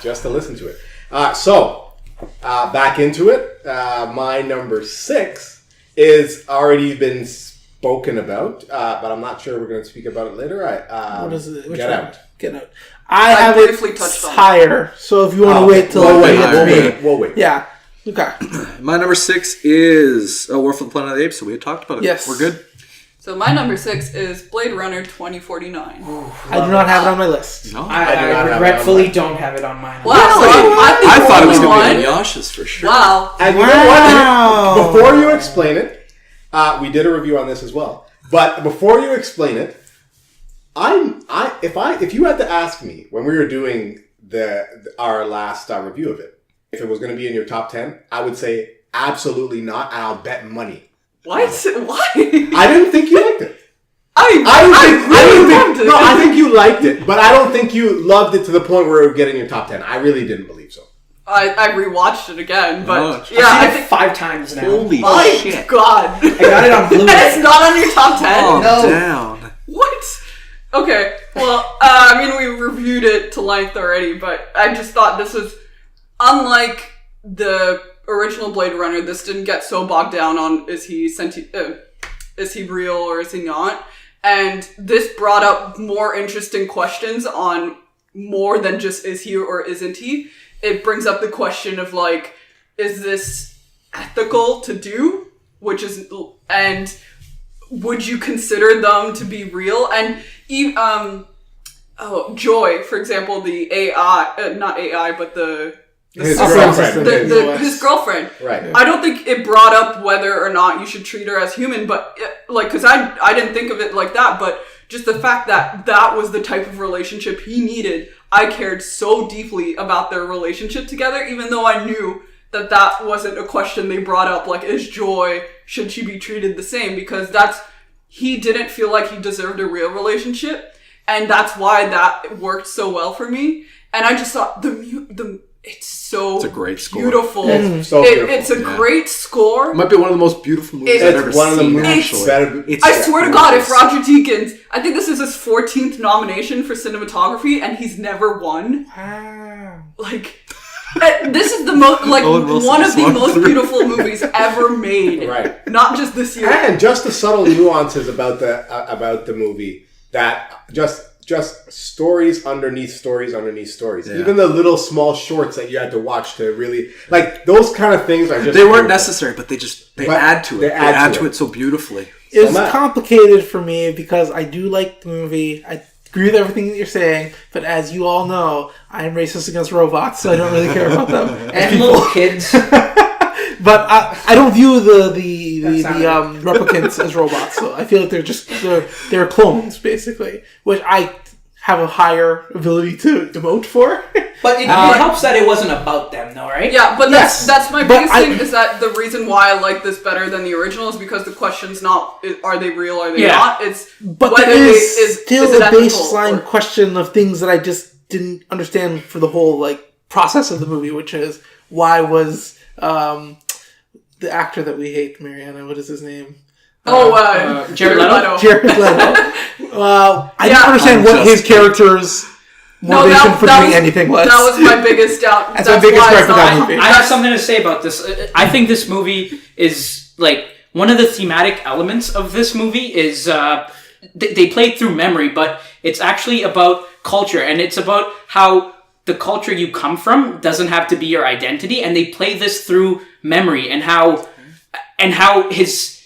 just to listen to it. Back into it. My number 6 is already been spoken about, but I'm not sure we're going to speak about it later. What is it? Which Get one? Out. Get Out. I I have briefly it touched on it. higher, so if you want to wait till we'll we wait. get to me. We'll wait. Yeah. Okay. my number 6 is War for the Planet of the Apes. So we had talked about it. Yes. We're good. So my number 6 is Blade Runner 2049. I do not have it on my list. No, I do not have I it regretfully on don't have it on mine. Wow, Really? I'm the I thought it was only going to be one. on Yash's for sure. Wow. And you know Wow. what? Before you explain it, we did a review on this as well. But before you explain it, if you had to ask me when we were doing our last review of it, if it was going to be in your top 10, I would say absolutely not, and I'll bet money. What? Why? I didn't think you liked it. loved it. No, I think you liked it, but I don't think you loved it to the point where it would get in your top 10. I really didn't believe so. I rewatched it again, but Oh, yeah, I've I seen it think. 5 times now. Holy My shit. God. I got it on And Blu-ray. it's not on your top 10? Calm No. down. What? Okay, well, I mean, we reviewed it to length already, but I just thought this was, unlike the original Blade Runner, this didn't get so bogged down on is he real or is he not? And this brought up more interesting questions on more than just is he or isn't he. It brings up the question of like, is this ethical to do? And would you consider them to be real? And Joy, for example, the AI, not AI, but His girlfriend. his girlfriend. Right. I don't think it brought up whether or not you should treat her as human, but because I didn't think of it like that, but just the fact that that was the type of relationship he needed, I cared so deeply about their relationship together, even though I knew that wasn't a question they brought up, like, is Joy, should she be treated the same? Because he didn't feel like he deserved a real relationship, and that's why that worked so well for me. And I just thought it's a great score. beautiful. It's so beautiful. It's a great score. It might be one of the most beautiful movies It's I've ever one of the seen, movies actually. that- It's I swear to God, if gorgeous. Roger Deakins, I think this is his 14th nomination for cinematography, and he's never won. Wow. Like, this is the most, like, Owen Wilson one of the swung most through. beautiful movies ever made. Right. Not just this year. And just the subtle nuances about the movie that just stories underneath stories underneath stories. Yeah. Even the little small shorts that you had to watch to really like those kind of things are just They weren't beautiful. necessary, but they But add to it. they add to to it. it so beautifully. It's Matt. complicated for me because I do like the movie. I agree with everything that you're saying, but as you all know, I am racist against robots, so I don't really care about them. And little kids. But I don't view the sounded- replicants as robots. So I feel like they're clones basically, which I have a higher ability to emote for. But it helps that it wasn't about them, though, right? Yeah, but Yes, that's my but biggest I- thing, is that the reason why I like this better than the original is because the question's not, are they real, are they Yeah. not? It's But whether there they, is still is the it ethical baseline or- question of things that I just didn't understand for the whole process of the movie, which is why was the actor that we hate, Mariana, what is his name? Jared Leto. Jared Leto. I didn't understand what his character's motivation for doing anything was. That was my biggest doubt. That's my biggest gripe with that movie. I have something to say about this. I think this movie is like one of the thematic elements of this movie is they play through memory, but it's actually about culture, and it's about how the culture you come from doesn't have to be your identity, and they play this through memory and how his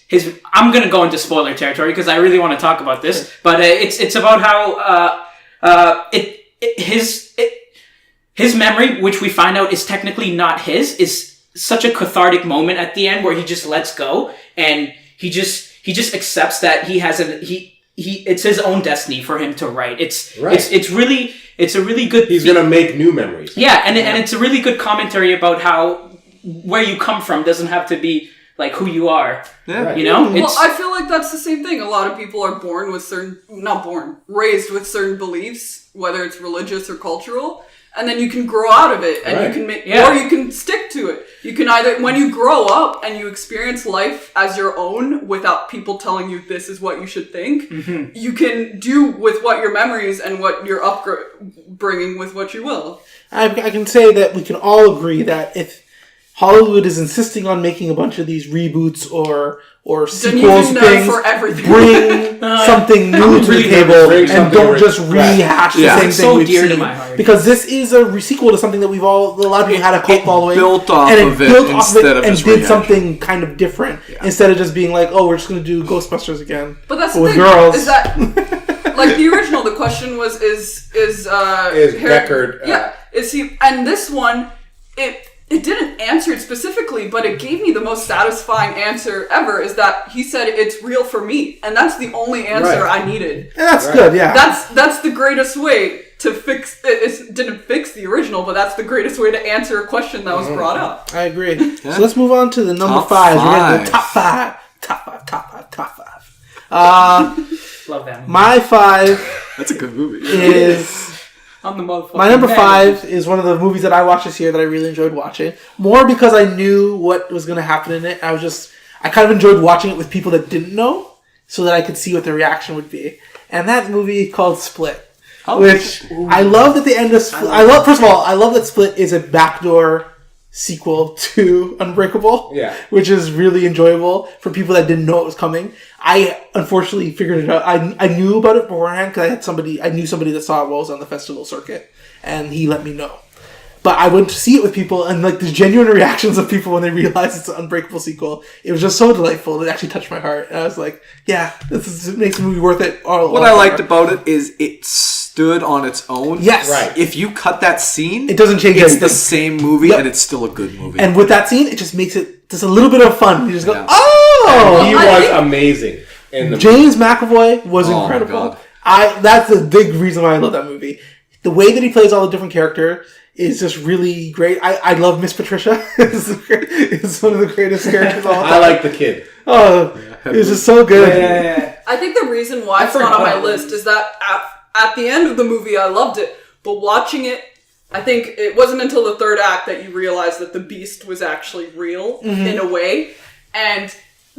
I'm gonna go into spoiler territory because I really want to talk about this, but it's about how his memory, which we find out is technically not his, is such a cathartic moment at the end where he just lets go and he just accepts that he has it's his own destiny for him to write. It's a really good. He's gonna make new memories. Yeah, and it's a really good commentary about how where you come from doesn't have to be like who you are. Yeah. Right. You know? Well, I feel like that's the same thing. A lot of people are raised with certain beliefs, whether it's religious or cultural, and then you can grow out of it and you can make, or you can stick to it. You can either, when you grow up and you experience life as your own without people telling you this is what you should think, you can do with what your memories and what your upbringing with what you will. I can say that we can all agree that if Hollywood is insisting on making a bunch of these reboots or sequels things, bring something new to the table and don't just rehash the same thing we've seen. To my heart. Because this is a sequel to something that a lot of people had a cult following. Built off of it and did something kind of different instead of just being like, oh, we're just going to do Ghostbusters again. But that's the with thing, girls. is that like the original, the question was is Deckard? Is he? And this one, it didn't answer it specifically, but it gave me the most satisfying answer ever, is that he said it's real for me. And that's the only answer I needed. And that's good, yeah. That's the greatest way to fix it. It didn't fix the original, but that's the greatest way to answer a question that was brought up. I agree. Yeah. So let's move on to the number five. We're going to go top five. Love that movie. My five That's a good movie. is... My number five is one of the movies that I watched this year that I really enjoyed watching. More because I knew what was going to happen in it. I kind of enjoyed watching it with people that didn't know so that I could see what their reaction would be. And that movie called Split. Which I love at the end of Split. First of all, I love that Split is a backdoor sequel to Unbreakable, which is really enjoyable for people that didn't know it was coming. I unfortunately figured it out. I knew about it beforehand because I knew somebody that saw it while I was on the festival circuit, and he let me know. But I went to see it with people, and like the genuine reactions of people when they realized it's an Unbreakable sequel, it was just so delightful. It actually touched my heart, and I was like, "Yeah, it makes the movie worth it." What I liked about it is it stood on its own. Yes, right. If you cut that scene, it doesn't change anything. It's the same movie, and it's still a good movie. And with that scene, it just makes it just a little bit of fun. You just go, "Oh!" He was amazing in the James McAvoy was incredible. That's the big reason why I love that movie. The way that he plays all the different characters is just really great. I love Miss Patricia. It's one of the greatest characters of all time. I like the kid. Oh, it was just so good. Yeah. I think the reason why it's not on my list is that at the end of the movie, I loved it. But watching it, I think it wasn't until the third act that you realized that the beast was actually real in a way. And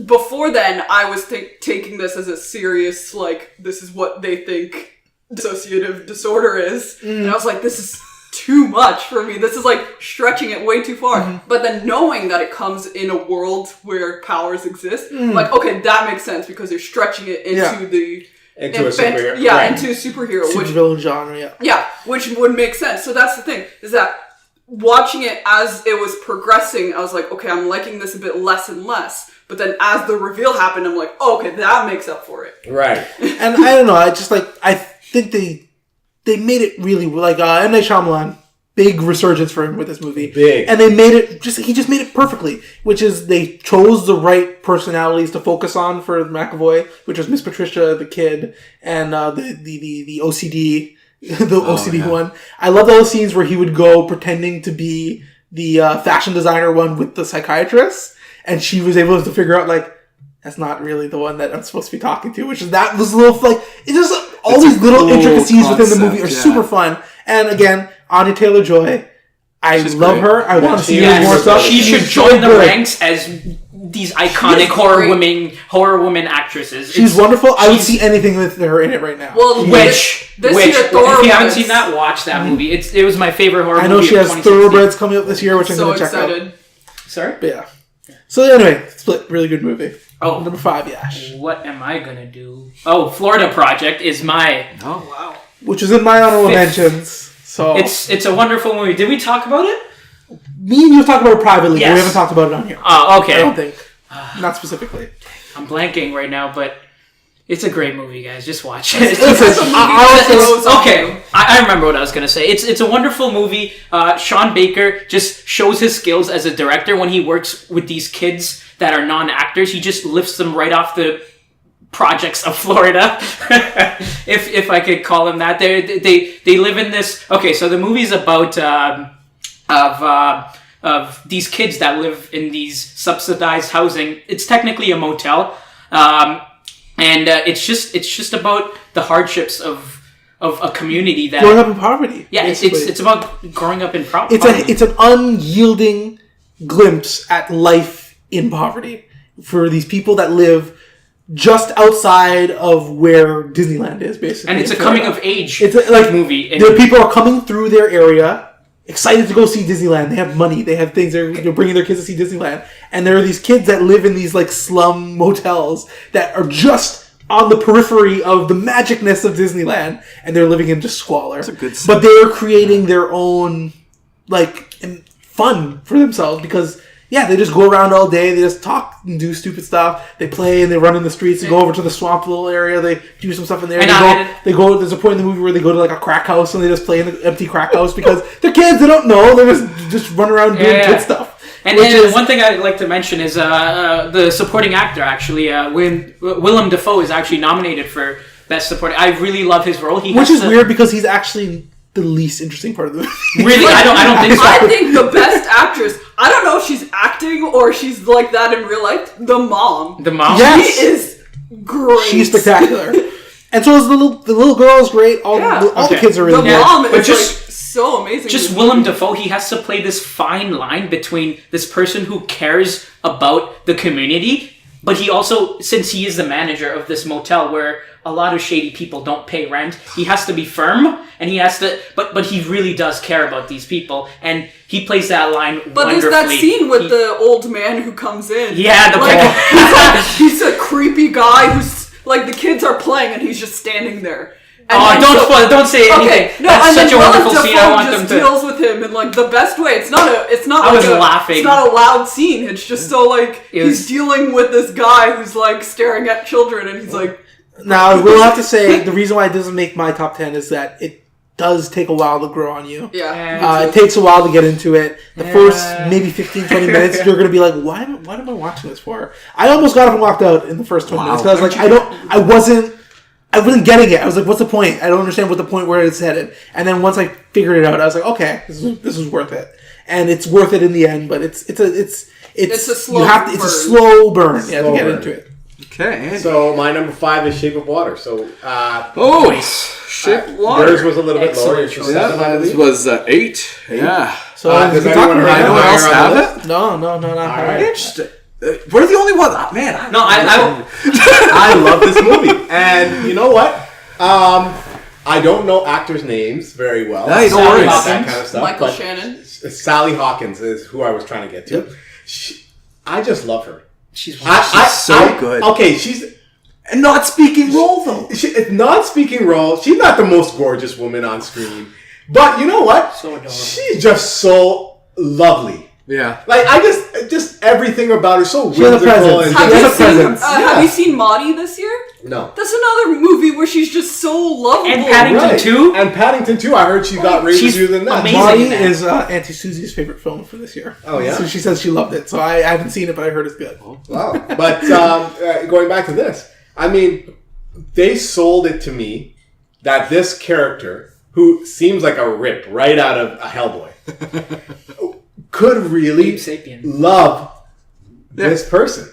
before then, I was taking this as a serious, like, this is what they think dissociative disorder is. And I was like, this is too much for me. This is like stretching it way too far. But then knowing that it comes in a world where powers exist, like, okay, that makes sense because they're stretching it into into a superhero. Yeah, into a superhero. Supervillain genre, Yeah, which would make sense. So that's the thing, is that watching it as it was progressing, I was like, okay, I'm liking this a bit less and less. But then as the reveal happened, I'm like, oh, okay, that makes up for it. Right. And I don't know, I think they made it really, like, M. Night Shyamalan, big resurgence for him with this movie. Big. And they made it, he just made it perfectly, which is they chose the right personalities to focus on for McAvoy, which was Miss Patricia, the kid, and the OCD, OCD one. I love those scenes where he would go pretending to be the fashion designer one with the psychiatrist, and she was able to figure out, like, that's not really the one that I'm supposed to be talking to, which is that was a little, like, it's just all these little intricacies within the movie are super fun. And again, Anya Taylor-Joy, I She's love great. her. I want to see her Yes, more stuff. she should She's join so the good. ranks as these iconic horror women actresses. She's wonderful. I would she's- see anything with her in it right now. Well, Which, this which, year Thor if you haven't was- seen that, watch that movie. It was my favorite horror I movie. know she of has 2016. Thoroughbreds coming up this year, which I'm so going to check out. excited. Sorry. But yeah. So anyway, Split, really good movie. Oh. Number 5, Yash, What am I gonna do? Oh, Florida Project is my. Oh, Wow. which is in my honorable Fifth. mentions. So It's a wonderful movie. Did we talk about it? me and you talked about it privately, but Yes. we haven't talked about it on here. Oh, I okay. don't think, not specifically. I'm blanking right now, but it's a great movie, guys. Just watch it. Listen, It's a movie that grows on okay, you. I remember what I was gonna say. It's a wonderful movie. Sean Baker just shows his skills as a director when he works with these kids that are non-actors. He just lifts them right off the projects of Florida, if I could call them that. They live in this. Okay, so the movie's about of these kids that live in these subsidized housing. It's technically a motel, and it's just about the hardships of a community that. Growing up in poverty. Yeah, basically. it's about growing up in poverty. It's an unyielding glimpse at life in poverty for these people that live just outside of where Disneyland is, basically. and it's a in Florida. coming of age It's like movie. And the people are coming through their area, excited to go see Disneyland. They have money. They have things. They're bringing their kids to see Disneyland. And there are these kids that live in these like slum motels that are just on the periphery of the magicness of Disneyland, and they're living in just squalor. That's a good but they're creating their own like fun for themselves because. Yeah, they just go around all day. They just talk and do stupid stuff. They play and they run in the streets. They go over to the swamp little area. They do some stuff in there. They go. There's a point in the movie where they go to like a crack house and they just play in the empty crack house because they're kids. They don't know. They just run around doing kid stuff. And one thing I'd like to mention is the supporting actor. Actually, Willem Dafoe is actually nominated for Best Supporting. I really love his role. Which is weird because he's actually the least interesting part of the movie. Really, I don't think so. I think the best actress. I don't know if she's acting or she's like that in real life. The mom. The mom. Yes. She is great. She's spectacular. And so is the little girl is great. All the kids are The really good. mom But is just- like so amazing. Just Willem Dafoe, he has to play this fine line between this person who cares about the community, but he also, since he is the manager of this motel where a lot of shady people don't pay rent, he has to be firm, and he has to, but he really does care about these people, and he plays that line But wonderfully. there's that scene with the old man who comes in. Yeah, the like, he's a creepy guy who's like the kids are playing and he's just standing there. And Oh, then don't say anything. Okay, no, That's and such then a wonderful Willem scene. I Dafoe want them just to. deals with him in like the best way. It's not I like was laughing. It's not a loud scene. It's just so like he's dealing with this guy who's like staring at children, and he's like. Now, I will have to say, the reason why it doesn't make my top 10 is that it does take a while to grow on you. Yeah. It takes a while to get into it. The first maybe 15, 20 minutes, you're going to be like, what am I watching this for? I almost got up and walked out in the first 20 minutes because I was like, I wasn't getting it. I was like, what's the point? I don't understand what the point where it's headed. And then once I figured it out, I was like, okay, this is worth it. And it's worth it in the end, but it's a slow it's a burn. slow burn to get into it. Okay. Andy. So my number 5 is Shape of Water. So Shape of Water. yours was a little bit lower. Excellent Yours was 7, I This believe. was 8. Yeah. So does we can talk anyone about it. Anyone higher else on the have list? it? No, not right. Interesting. We're the only one. Man. No, I love this movie, and you know what? I don't know actors' names very well. No, you don't Sorry worry. about that kind of stuff. Michael but Shannon. Sally Hawkins is who I was trying to get to. I just love her. She's so good. Okay, she's And not speaking role, though. it's not speaking role. She's not the most gorgeous woman on screen, but you know what? So adorable. She's just so lovely. Yeah. Like I just everything about her so She has a whimsical presence. and She has a presence. Have you seen Maudie this year? no. That's another movie where she's just so lovable. And Paddington 2? And Paddington 2, I heard she got rave She's reviews than that. amazing. Marty in that. is Auntie Susie's favorite film for this year. Oh, yeah? So she says she loved it. So I haven't seen it, but I heard it's good. Wow. But going back to this, I mean, they sold it to me that this character, who seems like a rip right out of a Hellboy, could really Ape Sapien. love this person.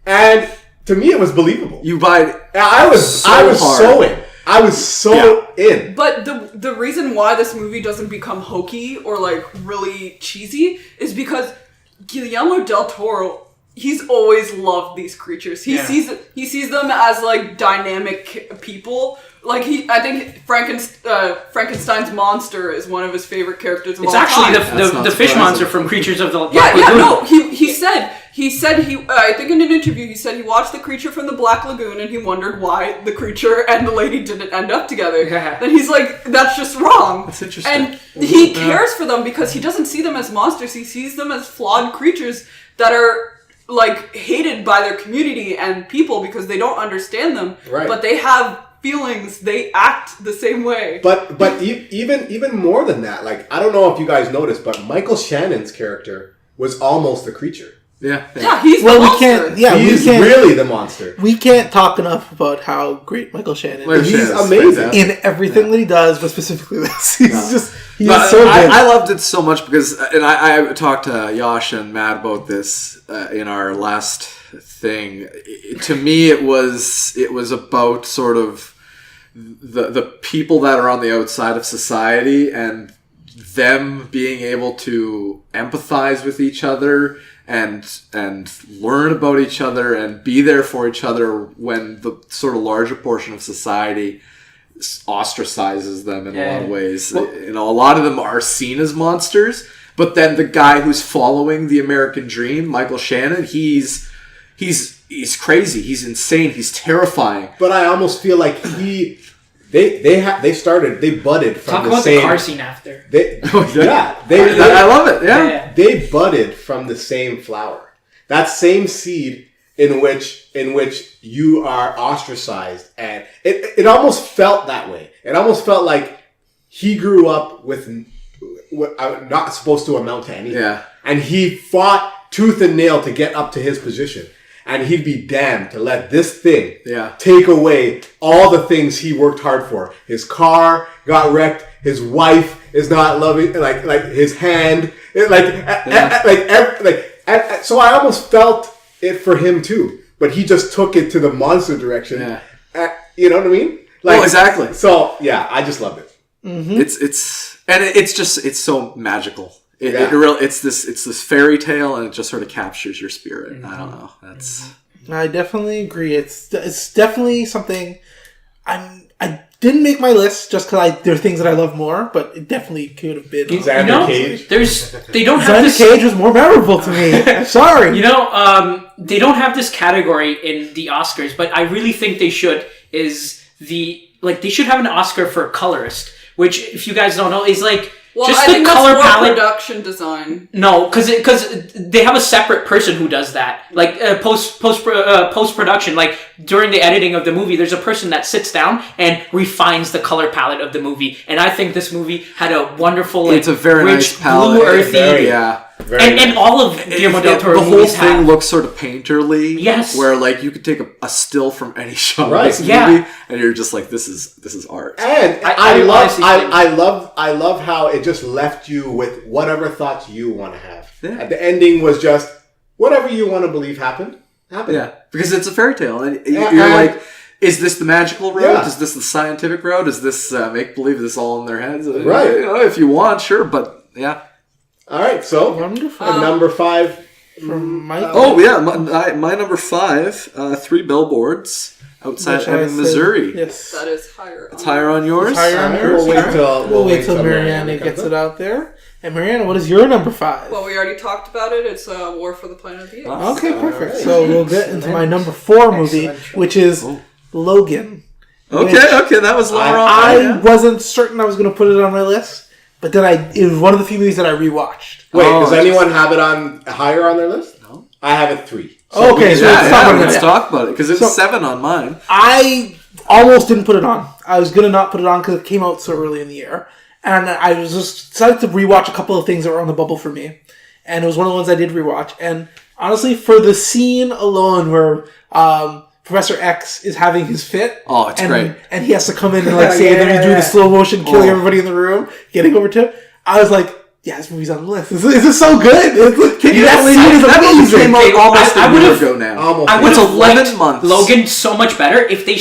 And to me, it was believable. You buy it. I was So so hard. in. I was so in. But the reason why this movie doesn't become hokey or like really cheesy is because Guillermo del Toro, he's always loved these creatures. He sees them as like dynamic people. Like I think Frankenstein's monster is one of his favorite characters of all time. It's actually the fish monster from Creatures of the Black Lagoon. No, he said I think in an interview he said he watched the creature from the Black Lagoon and he wondered why the creature and the lady didn't end up together. Yeah. Then he's like, that's just wrong. That's interesting. And he cares for them because he doesn't see them as monsters. He sees them as flawed creatures that are like hated by their community and people because they don't understand them. Right. But they have feelings. They act the same way. But even more than that, like I don't know if you guys noticed, but Michael Shannon's character was almost a creature. Yeah, he's the monster. He's really the monster. We can't talk enough about how great Michael Shannon is. He's amazing in everything that he does, but specifically this. He's so good. I loved it so much because, and I talked to Yash and Matt about this in our last thing. To me, it was about sort of the people that are on the outside of society and them being able to empathize with each other and learn about each other and be there for each other when the sort of larger portion of society ostracizes them in a lot of ways. Well, a lot of them are seen as monsters, but then the guy who's following the American dream, Michael Shannon, he's crazy, he's insane, he's terrifying. But I almost feel like they budded from Talk the about same... the car scene after. I love it. Yeah. They budded from the same flower. That same seed in which you are ostracized, and it almost felt that way. It almost felt like he grew up with not supposed to amount to anything. Yeah. And he fought tooth and nail to get up to his position. And he'd be damned to let this thing take away all the things he worked hard for. His car got wrecked. His wife is not loving, like his hand, so I almost felt it for him too. But he just took it to the monster direction. Yeah. You know what I mean? Exactly. So yeah, I just loved it. Mm-hmm. It's so magical. It's this fairy tale, and it just sort of captures your spirit. Mm-hmm. I don't know. I definitely agree. It's definitely something. I didn't make my list just because there are things that I love more, but it definitely could have been. Xander Cage. They don't have this. Xander Cage was more memorable to me. I'm sorry. They don't have this category in the Oscars, but I really think they should. They should have an Oscar for colorist, which, if you guys don't know, is like. Well, just I the think color that's more palette. Production design. No, because they have a separate person who does that. Like post production, like during the editing of the movie, there's a person that sits down and refines the color palette of the movie. And I think this movie had a wonderful, it's a very rich, nice palette. blue, earthy, and all of Guillermo del Toro the whole movies thing have. looks sort of painterly. Yes, where like you could take a still from any shot of this movie, and you're just like, this is art. And I love how it just left you with whatever thoughts you want to have. Yeah. The ending was just whatever you want to believe happened. Yeah, because it's a fairy tale, and you're like, is this the magical road? Yeah. Is this the scientific road? Is this make believe? Is this all in their heads? Right. If you want, sure, but yeah. All right, so number 5 from Mike. My number 5, 3 billboards outside Ebbing, Missouri. Yes, that is higher. It's higher on yours. It's higher on yours. We'll wait till Mariana gets it out there. And Mariana, what is your number 5? Well, we already talked about it. It's War for the Planet of the Apes. Okay, perfect. Right. So we'll get into my number 4 movie, which is Logan. Okay, that was lower on. I wasn't certain I was going to put it on my list. But then it was one of the few movies that I rewatched. Wait, does anyone have it on higher on their list? No. I have it 3. So let's talk about it, because it's 7 on mine. I almost didn't put it on. I was going to not put it on because it came out so early in the year. And I was just decided to rewatch a couple of things that were on the bubble for me. And it was one of the ones I did rewatch. And honestly, for the scene alone where Professor X is having his fit. Oh, it's great. And he has to come in and save them and do the slow motion killing everybody in the room, getting over to him. I was like, yeah, this movie's on the list. This is so good. That movie came out almost a year ago now. I would It's have 11 liked months. Logan so much better if they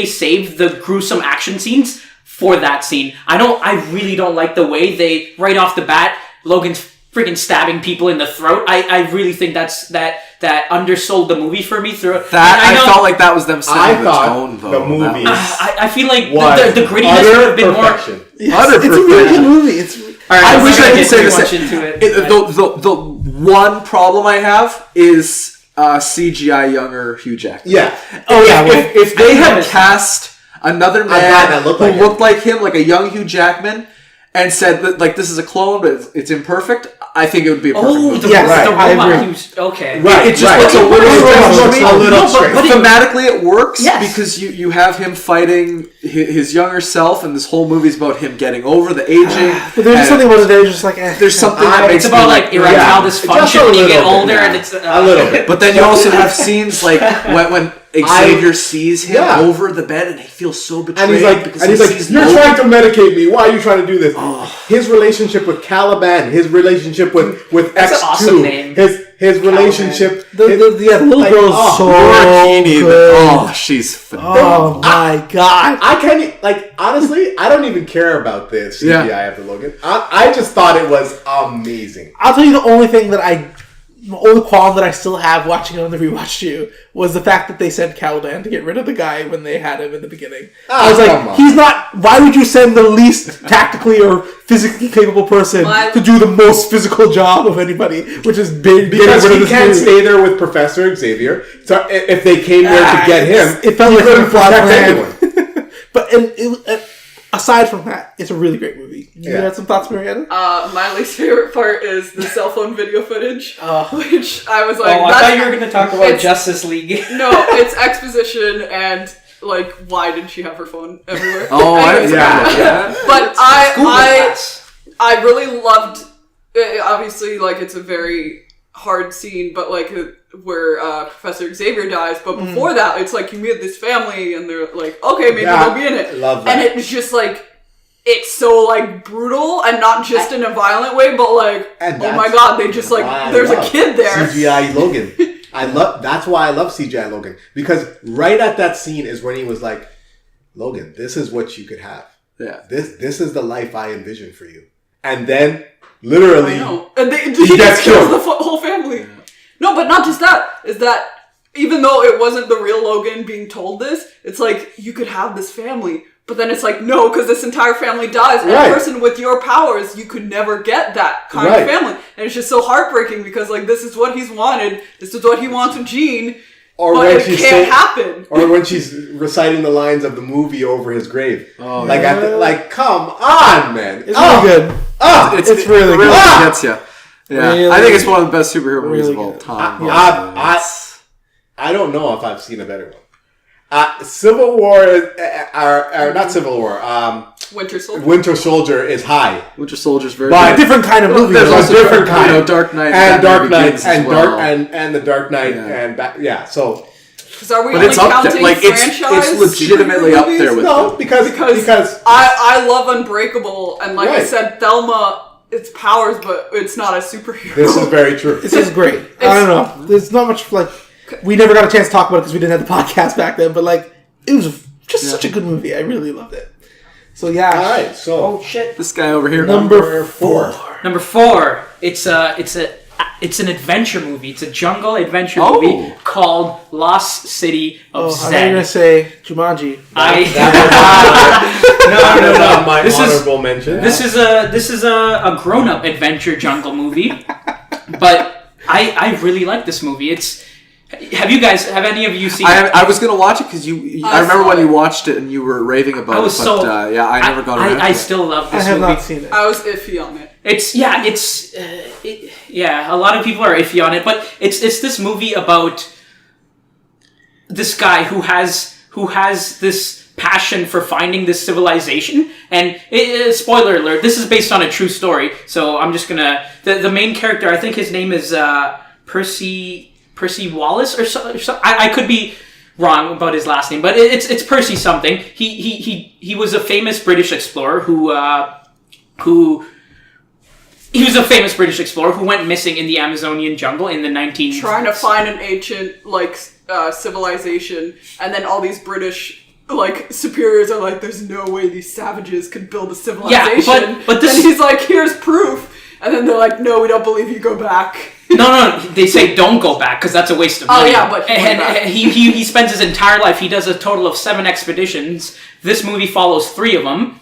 saved the gruesome action scenes for that scene. I really don't like the way they right off the bat Logan's freaking stabbing people in the throat. I really think that undersold the movie for me through I felt like that was them setting the tone, though. The movie I feel like the grittiness utter would have been perfection. more. It's a really good movie. I wish I could say much this. into it. The one problem I have is CGI younger Hugh Jackman. Yeah. Oh yeah. If they had cast another man that looked like who looked like him, like a young Hugh Jackman, and said that like this is a clone, but it's imperfect, I think it would be a perfect movie. Yes, the I robot agree. who's okay. Right. It just looks a little strange. but thematically it works Yes. because you have him fighting his younger self, and this whole movie's about him getting over the aging. But there's just something about it that just like there's something that makes It's about me like erectile Just dysfunction a when you little get bit, older, yeah. and it's a little bit. But then you also have scenes like when Xavier sees him Yeah. over the bed and he feels so betrayed. And he's like, because you're trying to medicate me. Why are you trying to do this? His relationship with Caliban, his relationship with That's X2, an awesome name. his relationship. the little like, girl is so good. Oh, she's phenomenal. Oh my god. I can't like honestly. I don't even care about the CGI of the Logan. I just thought it was amazing. I'll tell you the only qualm that I still have watching it on the rewatch too was the fact that they sent Caliban to get rid of the guy when they had him in the beginning. I was come on. like, he's not. Why would you send the least tactically or physically capable person to do the most physical job of anybody, which is big? Because he can't stay there with Professor Xavier. So if they came there to get him, it felt he like couldn't a flawed protect plan. anyone. But aside from that, it's a really great movie. You had some thoughts, Marietta? My least favorite part is the cell phone video footage, which I was like, I thought you were going to talk about it's- Justice League. no, it's exposition and like, why did she have her phone everywhere? Oh, Anyways, yeah. But School class. I really loved. Obviously, like it's a very hard scene, but like where Professor Xavier dies. But before that, it's like you meet this family, and they're like, okay, maybe they'll be in it. I love that. And it was just like. It's so like brutal and not just in a violent way, but like, And oh my god, they just like there's a kid there. CGI Logan. That's why I love CGI Logan. Because right at that scene is when he was like, Logan, this is what you could have. Yeah. This is the life I envision for you. And then literally I know. And he gets just kills killed. the whole family. Yeah. No, but not just that. Is that even though it wasn't the real Logan being told this, it's like you could have this family. But then it's like, no, because this entire family dies. And Right. a person with your powers, you could never get that kind Right. of family. And it's just so heartbreaking because, like, this is what he's wanted. This is what he wants with Jean. Or but when it she's can't happen. Or when she's reciting the lines of the movie over his grave. Oh, like, yeah. come on, man. It's really good. It's really good. Ah! Gets you. Yeah, Really, I think it's one of the best superhero movies really of all good. time. I don't know if I've seen a better one. Civil War, or not Civil War, Winter Soldier. Winter Soldier is high. Winter Soldier's very But A different kind of movie. There's though. also different kind. Dark Knight And Dark Batman Knight Begins as and well. and the Dark Knight Yeah. so Because are we But only it's up there. counting Like franchise it's legitimately superhero up there movies? with no them. because I love Unbreakable, and like I Right. said, Thelma, it's powers, but it's not a superhero. this is very true. This is great. I don't know. There's not much like we never got a chance to talk about it because we didn't have the podcast back then. But like, it was just such a good movie. I really loved it. So yeah. All right, so Oh shit! This guy over here. Number 4. Number 4. It's an adventure movie. It's a jungle adventure Oh. movie called Lost City of I thought you were Zen. gonna say Jumanji. No. my This is honorable mention. this is a grown up adventure jungle movie, but I really like this movie. Have any of you seen it? I was gonna watch it because I remember when you watched it and you were raving about I was it. But so I never got around to I it. still love I this have movie. not seen it. I was iffy on it. A lot of people are iffy on it, but it's this movie about this guy who has this passion for finding this civilization, and spoiler alert, this is based on a true story, so I'm just gonna the main character, I think his name is Percy Wallace or so I could be wrong about his last name, but it's Percy something. He was a famous British explorer who he was a famous British explorer who went missing in the Amazonian jungle in the 19... Trying to find an ancient, like, civilization, and then all these British, like, superiors are like, there's no way these savages could build a civilization. Yeah, but this... And he's like, here's proof. And then they're like, no, we don't believe you, go back. No, they say don't go back, because that's a waste of money. Oh, yeah, but he spends his entire life, he does a total of 7 expeditions. This movie follows 3 of them.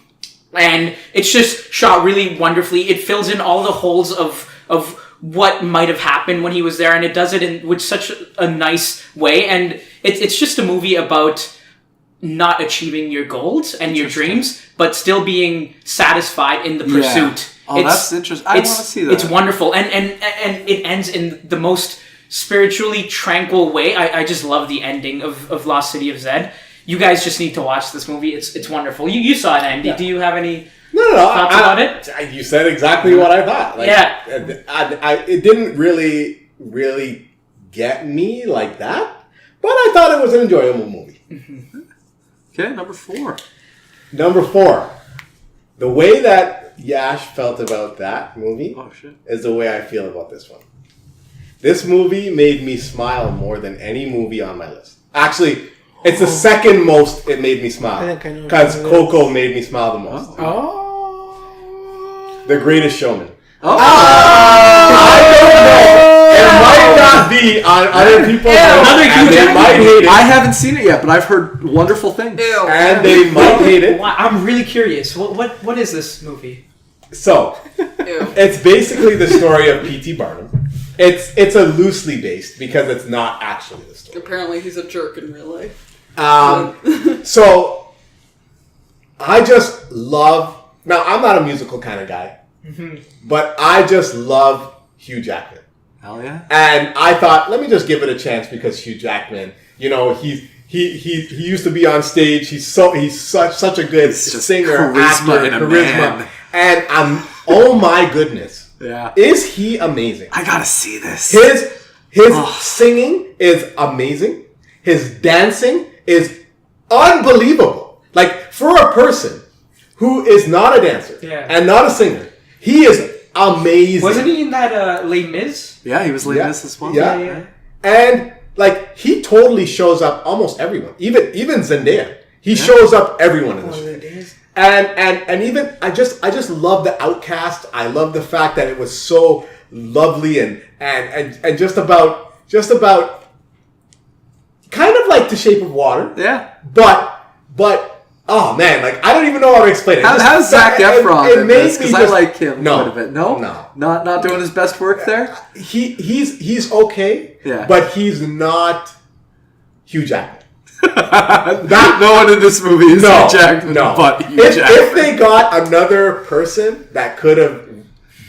And it's just shot really wonderfully. It fills in all the holes of what might have happened when he was there, and it does it with such a nice way. And it's just a movie about not achieving your goals and your dreams, but still being satisfied in the pursuit. Oh, that's interesting. I want to see that. It's wonderful, and it ends in the most spiritually tranquil way. I just love the ending of Lost City of Zed. You guys just need to watch this movie. It's wonderful. You saw it, Andy. Yeah. Do you have any thoughts about it? You said exactly what I thought. Like, it didn't really get me like that, but I thought it was an enjoyable movie. Okay, number 4. Number 4. The way that Yash felt about that movie is the way I feel about this one. This movie made me smile more than any movie on my list. Actually... It's the second most it made me smile. Because Coco made me smile the most. The Greatest Showman. I don't know. It might not be on other people's list, and they might hate it. I haven't seen it yet, but I've heard wonderful things. Ew. And they might hate it. I'm really curious. What is this movie? So, it's basically the story of P.T. Barnum. It's a loosely based because it's not actually the story. Apparently he's a jerk in real life. So, I just love... Now, I'm not a musical kind of guy, but I just love Hugh Jackman. Hell yeah. And I thought, let me just give it a chance because Hugh Jackman, he used to be on stage. He's such a good singer, actor, charisma. And oh my goodness. Yeah. Is he amazing? I gotta see this. His singing is amazing. His dancing is unbelievable. Like, for a person who is not a dancer and not a singer, he is amazing. Wasn't he in that Les Mis? Yeah, he was Les Mis as well. Yeah. And, like, he totally shows up almost everyone. Even Zendaya. He shows up everyone in this movie. And even I just love the outcast. I love the fact that it was so lovely and just about kind of like The Shape of Water. Yeah. But oh man, like I don't even know how to explain it. How's Zac Efron in this? Because I like him quite a bit. No, not doing his best work there. He's okay. Yeah. But he's not Hugh Jackman. No one in this movie is Hugh Jackman. No. But Hugh Jackman. If they got another person that could have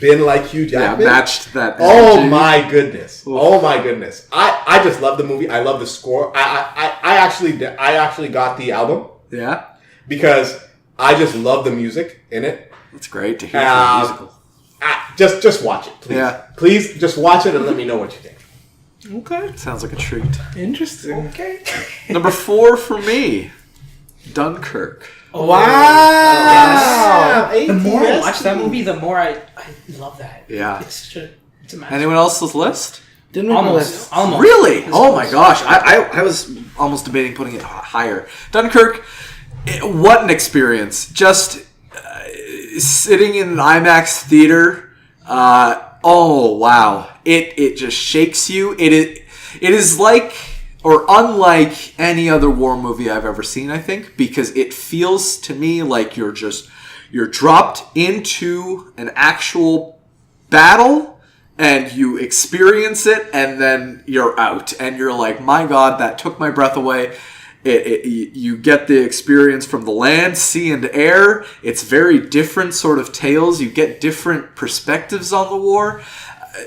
been like Hugh Jackman, matched that. Oh energy. my goodness! Oof. Oh my goodness! I just love the movie. I love the score. I actually got the album. Yeah. Because I just love the music in it. It's great to hear the musical. Just watch it, please. Yeah. Please, just watch it and let me know what you think. Okay. Sounds like a treat. Interesting. Okay. Number 4 for me, Dunkirk. Oh, wow. Yeah. The more I watch that movie, the more I love that. Yeah. It's a magic. Anyone else's list? Didn't make Almost. Really? Oh my gosh. I was almost debating putting it higher. Dunkirk, what an experience. Just sitting in an IMAX theater. Oh, wow. It just shakes you. It is like, or unlike any other war movie I've ever seen, I think, because it feels to me like you're dropped into an actual battle and you experience it and then you're out and you're like, my God, that took my breath away. You get the experience from the land, sea, and air. It's very different sort of tales. You get different perspectives on the war.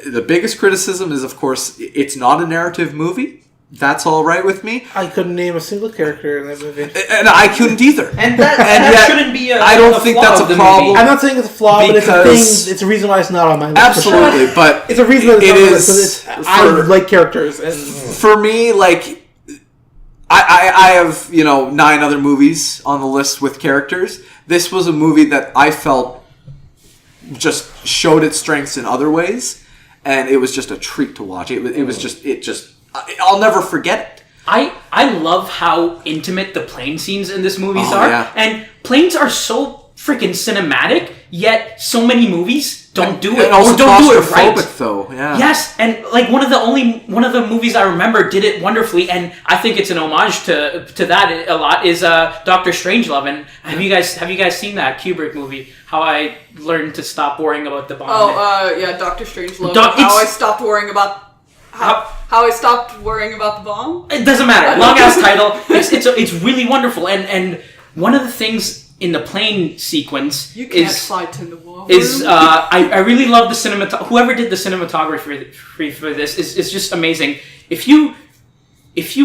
The biggest criticism is, of course, it's not a narrative movie. That's all right with me. I couldn't name a single character in that movie. And I couldn't either. And that shouldn't be a I don't think that's a problem. Movie. I'm not saying it's a flaw, but it's a thing. It's a reason why it's not on my list. Absolutely, but it's a reason that it's not on my list. I like characters. And for me, like... I have, 9 other movies on the list with characters. This was a movie that I felt just showed its strengths in other ways, and it was just a treat to watch. I'll never forget it. I love how intimate the plane scenes in this movies are. Yeah. And planes are so freaking cinematic, yet so many movies don't do it. And also or don't do it right. claustrophobic, though. Yeah. Yes, and like one of the movies I remember did it wonderfully, and I think it's an homage to that a lot, is Doctor Strangelove. And have you guys seen that Kubrick movie? How I learned to stop worrying about the bomb. Yeah, Doctor Strangelove. How I stopped worrying about how I stopped worrying about the bomb. It doesn't matter. Long ass title. It's really wonderful, and one of the things in the plane sequence You can't fight in the war. I really love the whoever did the cinematography for this is just amazing. If you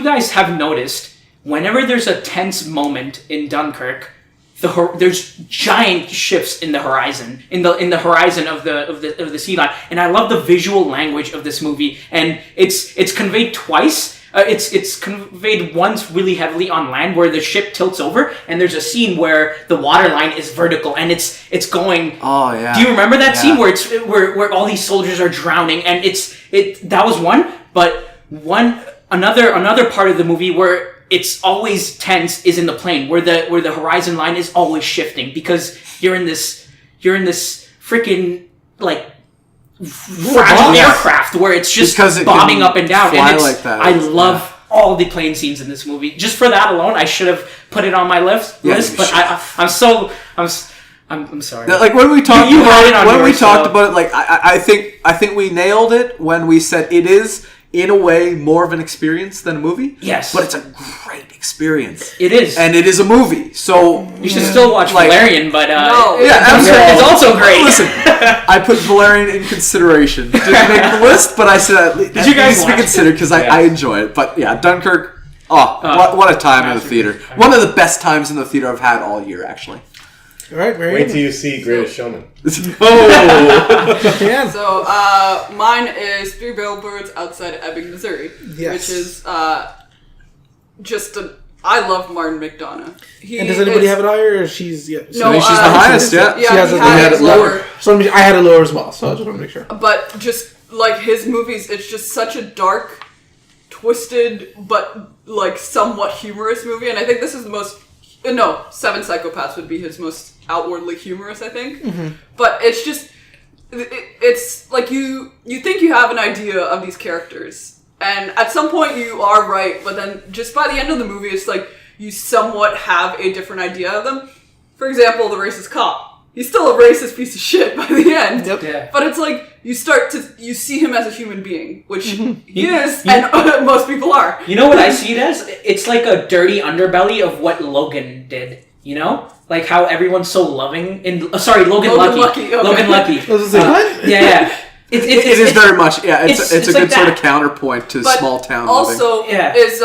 guys have noticed, whenever there's a tense moment in Dunkirk, there's giant shifts in the horizon, in the horizon of the sea line, and I love the visual language of this movie, and it's conveyed twice. It's conveyed once really heavily on land where the ship tilts over, and there's a scene where the water line is vertical and it's going. Oh yeah. Do you remember that scene where it's where all these soldiers are drowning, and that was one, but another part of the movie where it's always tense is in the plane where the horizon line is always shifting because you're in this freaking like fragile aircraft where it's just bobbing up and down, and like that. I love all the plane scenes in this movie. Just for that alone, I should have put it on my list. But I'm sorry. Like when we talked about it, like I think we nailed it when we said it is in a way more of an experience than a movie. Yes, but it's a great experience. It is, and it is a movie. So you should still watch Valerian, but it's also great. Listen, I put Valerian in consideration. Didn't make the list, but I said did you guys be considered because I enjoy it. But yeah, Dunkirk. What a time in the theater! One of the best times in the theater I've had all year, actually. All right, wait till you see Greatest Showman. Yeah. So mine is 3 Billboards Outside Ebbing, Missouri, which is I love Martin McDonagh. And does anybody have it higher, or she's she's the highest, yeah. She had it lower. So I had it lower as well. So I just want to make sure. But just like his movies, it's just such a dark, twisted, but like somewhat humorous movie, and I think this is the most. No, Seven Psychopaths would be his most outwardly humorous, I think. Mm-hmm. But it's just, it's like you think you have an idea of these characters, and at some point you are right, but then just by the end of the movie, it's like you somewhat have a different idea of them. For example, the racist cop. He's still a racist piece of shit by the end. Yep. Yeah. But it's like, you see him as a human being, which he is, and most people are. You know what I see it as? It's like a dirty underbelly of what Logan did, you know? Like how everyone's so loving in... Logan Lucky. Okay. Logan Lucky. What? Yeah. It is very much, yeah, it's a good sort of counterpoint to small town also living. Is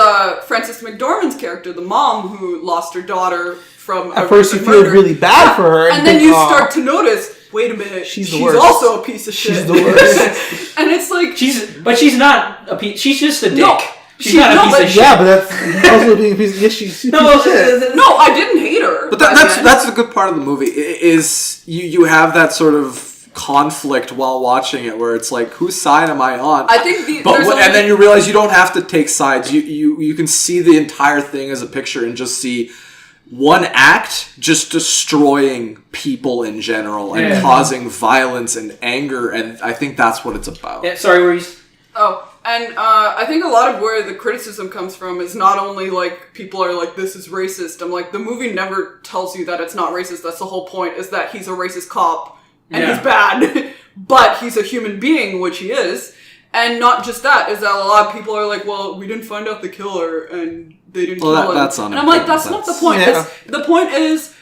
Frances McDormand's character, the mom who lost her daughter from at first you feel really bad for her, and then you start to notice, wait a minute, she's also a piece of shit. She's the worst. And it's like she's not a piece. She's just a dick. No, she's not a piece of shit. Yeah, but that's also being a piece of shit. She's no, I didn't hate her. But that's the good part of the movie is you have that sort of conflict while watching it, where it's like, whose side am I on? I think then you realize you don't have to take sides. You can see the entire thing as a picture and just see one act just destroying people in general and causing violence and anger, and I think that's what it's about. Yeah, sorry, were you... And I think a lot of where the criticism comes from is not only like people are like, this is racist. I'm like, the movie never tells you that it's not racist. That's the whole point, is that he's a racist cop and he's bad, but he's a human being, which he is. And not just that, is that a lot of people are like, well, we didn't find out the killer and they didn't kill him. That's and I'm like, that's not the point. Yeah. The point is,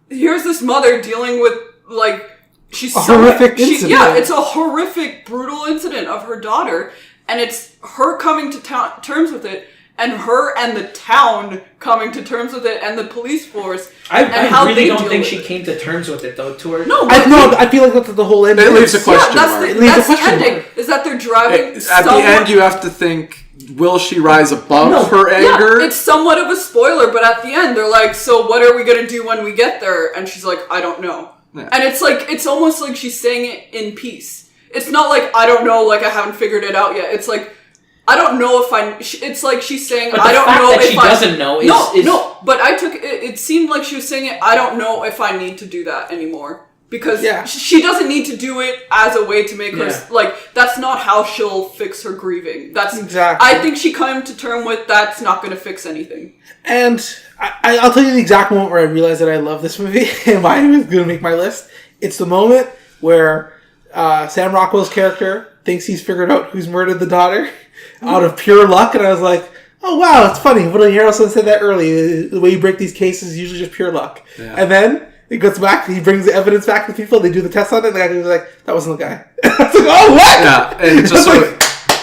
here's this mother dealing with, like, she's horrific incident. Yeah, it's a horrific, brutal incident of her daughter, and it's her coming to terms with it, and her and the town coming to terms with it, and the police force. I really don't think she came to terms with it, though. To her, I feel like that's the whole end. It leaves a question mark. That's the ending. Is that they're driving? At the end, you have to think: will she rise above her anger? Yeah, it's somewhat of a spoiler, but at the end, they're like, "So what are we gonna do when we get there?" And she's like, "I don't know." Yeah. And it's almost like she's saying it in peace. It's not like, I don't know, like I haven't figured it out yet. It's like, I don't know if it's like she's saying, But I don't know that if she doesn't know is... No, but I took it seemed like she was saying it, I don't know if I need to do that anymore. Because she doesn't need to do it as a way to make her, like, that's not how she'll fix her grieving. That's exactly. I think she came to term with that's not going to fix anything. And I'll tell you the exact moment where I realized that I love this movie and why it was going to make my list. It's the moment where Sam Rockwell's character thinks he's figured out who's murdered the daughter out of pure luck, and I was like, oh wow, it's funny. Woody Harrelson said that early. The way you break these cases is usually just pure luck. Yeah. And then he goes back, he brings the evidence back to people, they do the test on it, and the guy was like, that wasn't the guy. I was like, oh, what? Yeah, and it just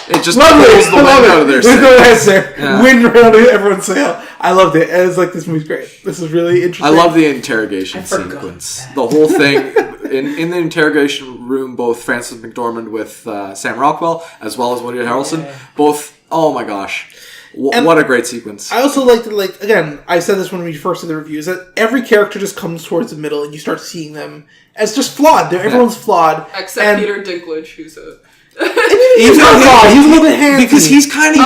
it just lovely. pulls the wind out of their sail. No answer. Yeah. Wind around everyone's sail. I loved it. And it's like, this movie's great. This is really interesting. I love the interrogation sequence. The whole thing. In the interrogation room, both Frances McDormand with Sam Rockwell, as well as Woody Harrelson, both, oh my gosh. What a great sequence. I also liked, like, again, I said this when we first did the reviews, that every character just comes towards the middle and you start seeing them as just flawed. Everyone's flawed. Except Peter Dinklage, who's a... He's not flawed. He's a little bit handsy. Because he's kind of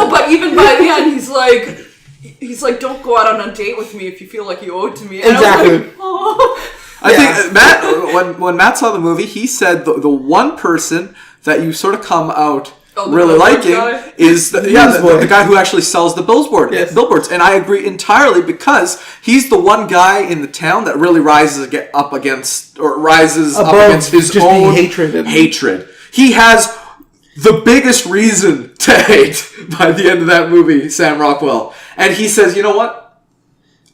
but even by the end, he's like, don't go out on a date with me if you feel like you owe it to me. And exactly. I was like, oh. I think Matt, when Matt saw the movie, he said the one person that you sort of come out really liking is the guy who actually sells the billboards. And I agree entirely, because he's the one guy in the town that really rises up against his own hatred. He has the biggest reason to hate by the end of that movie, Sam Rockwell. And he says, you know what?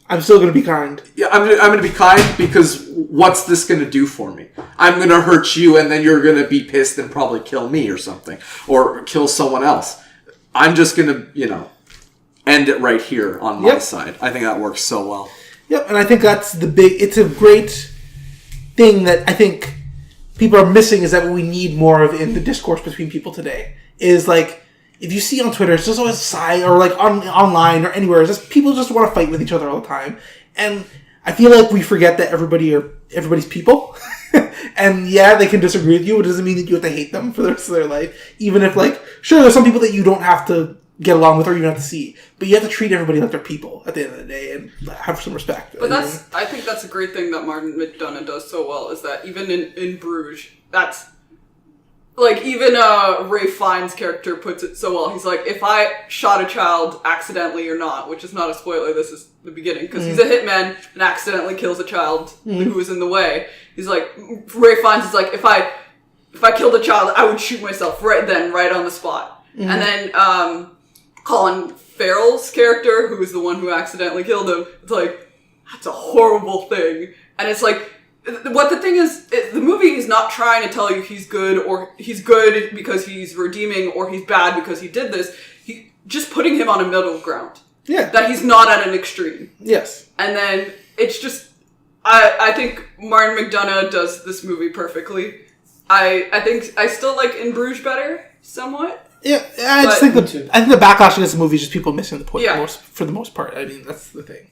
I'm still going to be kind. Yeah, I'm going to be kind, because what's this going to do for me? I'm going to hurt you, and then you're going to be pissed and probably kill me or something. Or kill someone else. I'm just going to, end it right here on my side. I think that works so well. Yep, and I think that's it's a great thing that I think people are missing, is that what we need more of in the discourse between people today. Is like, if you see on Twitter, it's just always side, or like online or anywhere, it's just people just want to fight with each other all the time. And I feel like we forget that everybody's people. And yeah, they can disagree with you. It doesn't mean that you have to hate them for the rest of their life. Even if, like, sure, there's some people that you don't have to get along with or you don't have to see. But you have to treat everybody like they're people at the end of the day and have some respect. But I think that's a great thing that Martin McDonagh does so well, is that even in Bruges, that's... Like, even Ray Fiennes' character puts it so well. He's like, if I shot a child accidentally or not, which is not a spoiler, this is the beginning, because he's a hitman and accidentally kills a child who was in the way. He's like, Ray Fiennes is like, if I killed a child, I would shoot myself right then, right on the spot. And then Colin Farrell's character, who is the one who accidentally killed him, it's like, that's a horrible thing. And it's like, what the thing is, the movie is not trying to tell you he's good, or he's good because he's redeeming, or he's bad because he did this. He just putting him on a middle ground. Yeah. That he's not at an extreme. Yes. And then it's just, I think Martin McDonagh does this movie perfectly. I think I still like In Bruges better, somewhat. Yeah, I think the backlash against the movie is just people missing the point for the most part. I mean, that's the thing.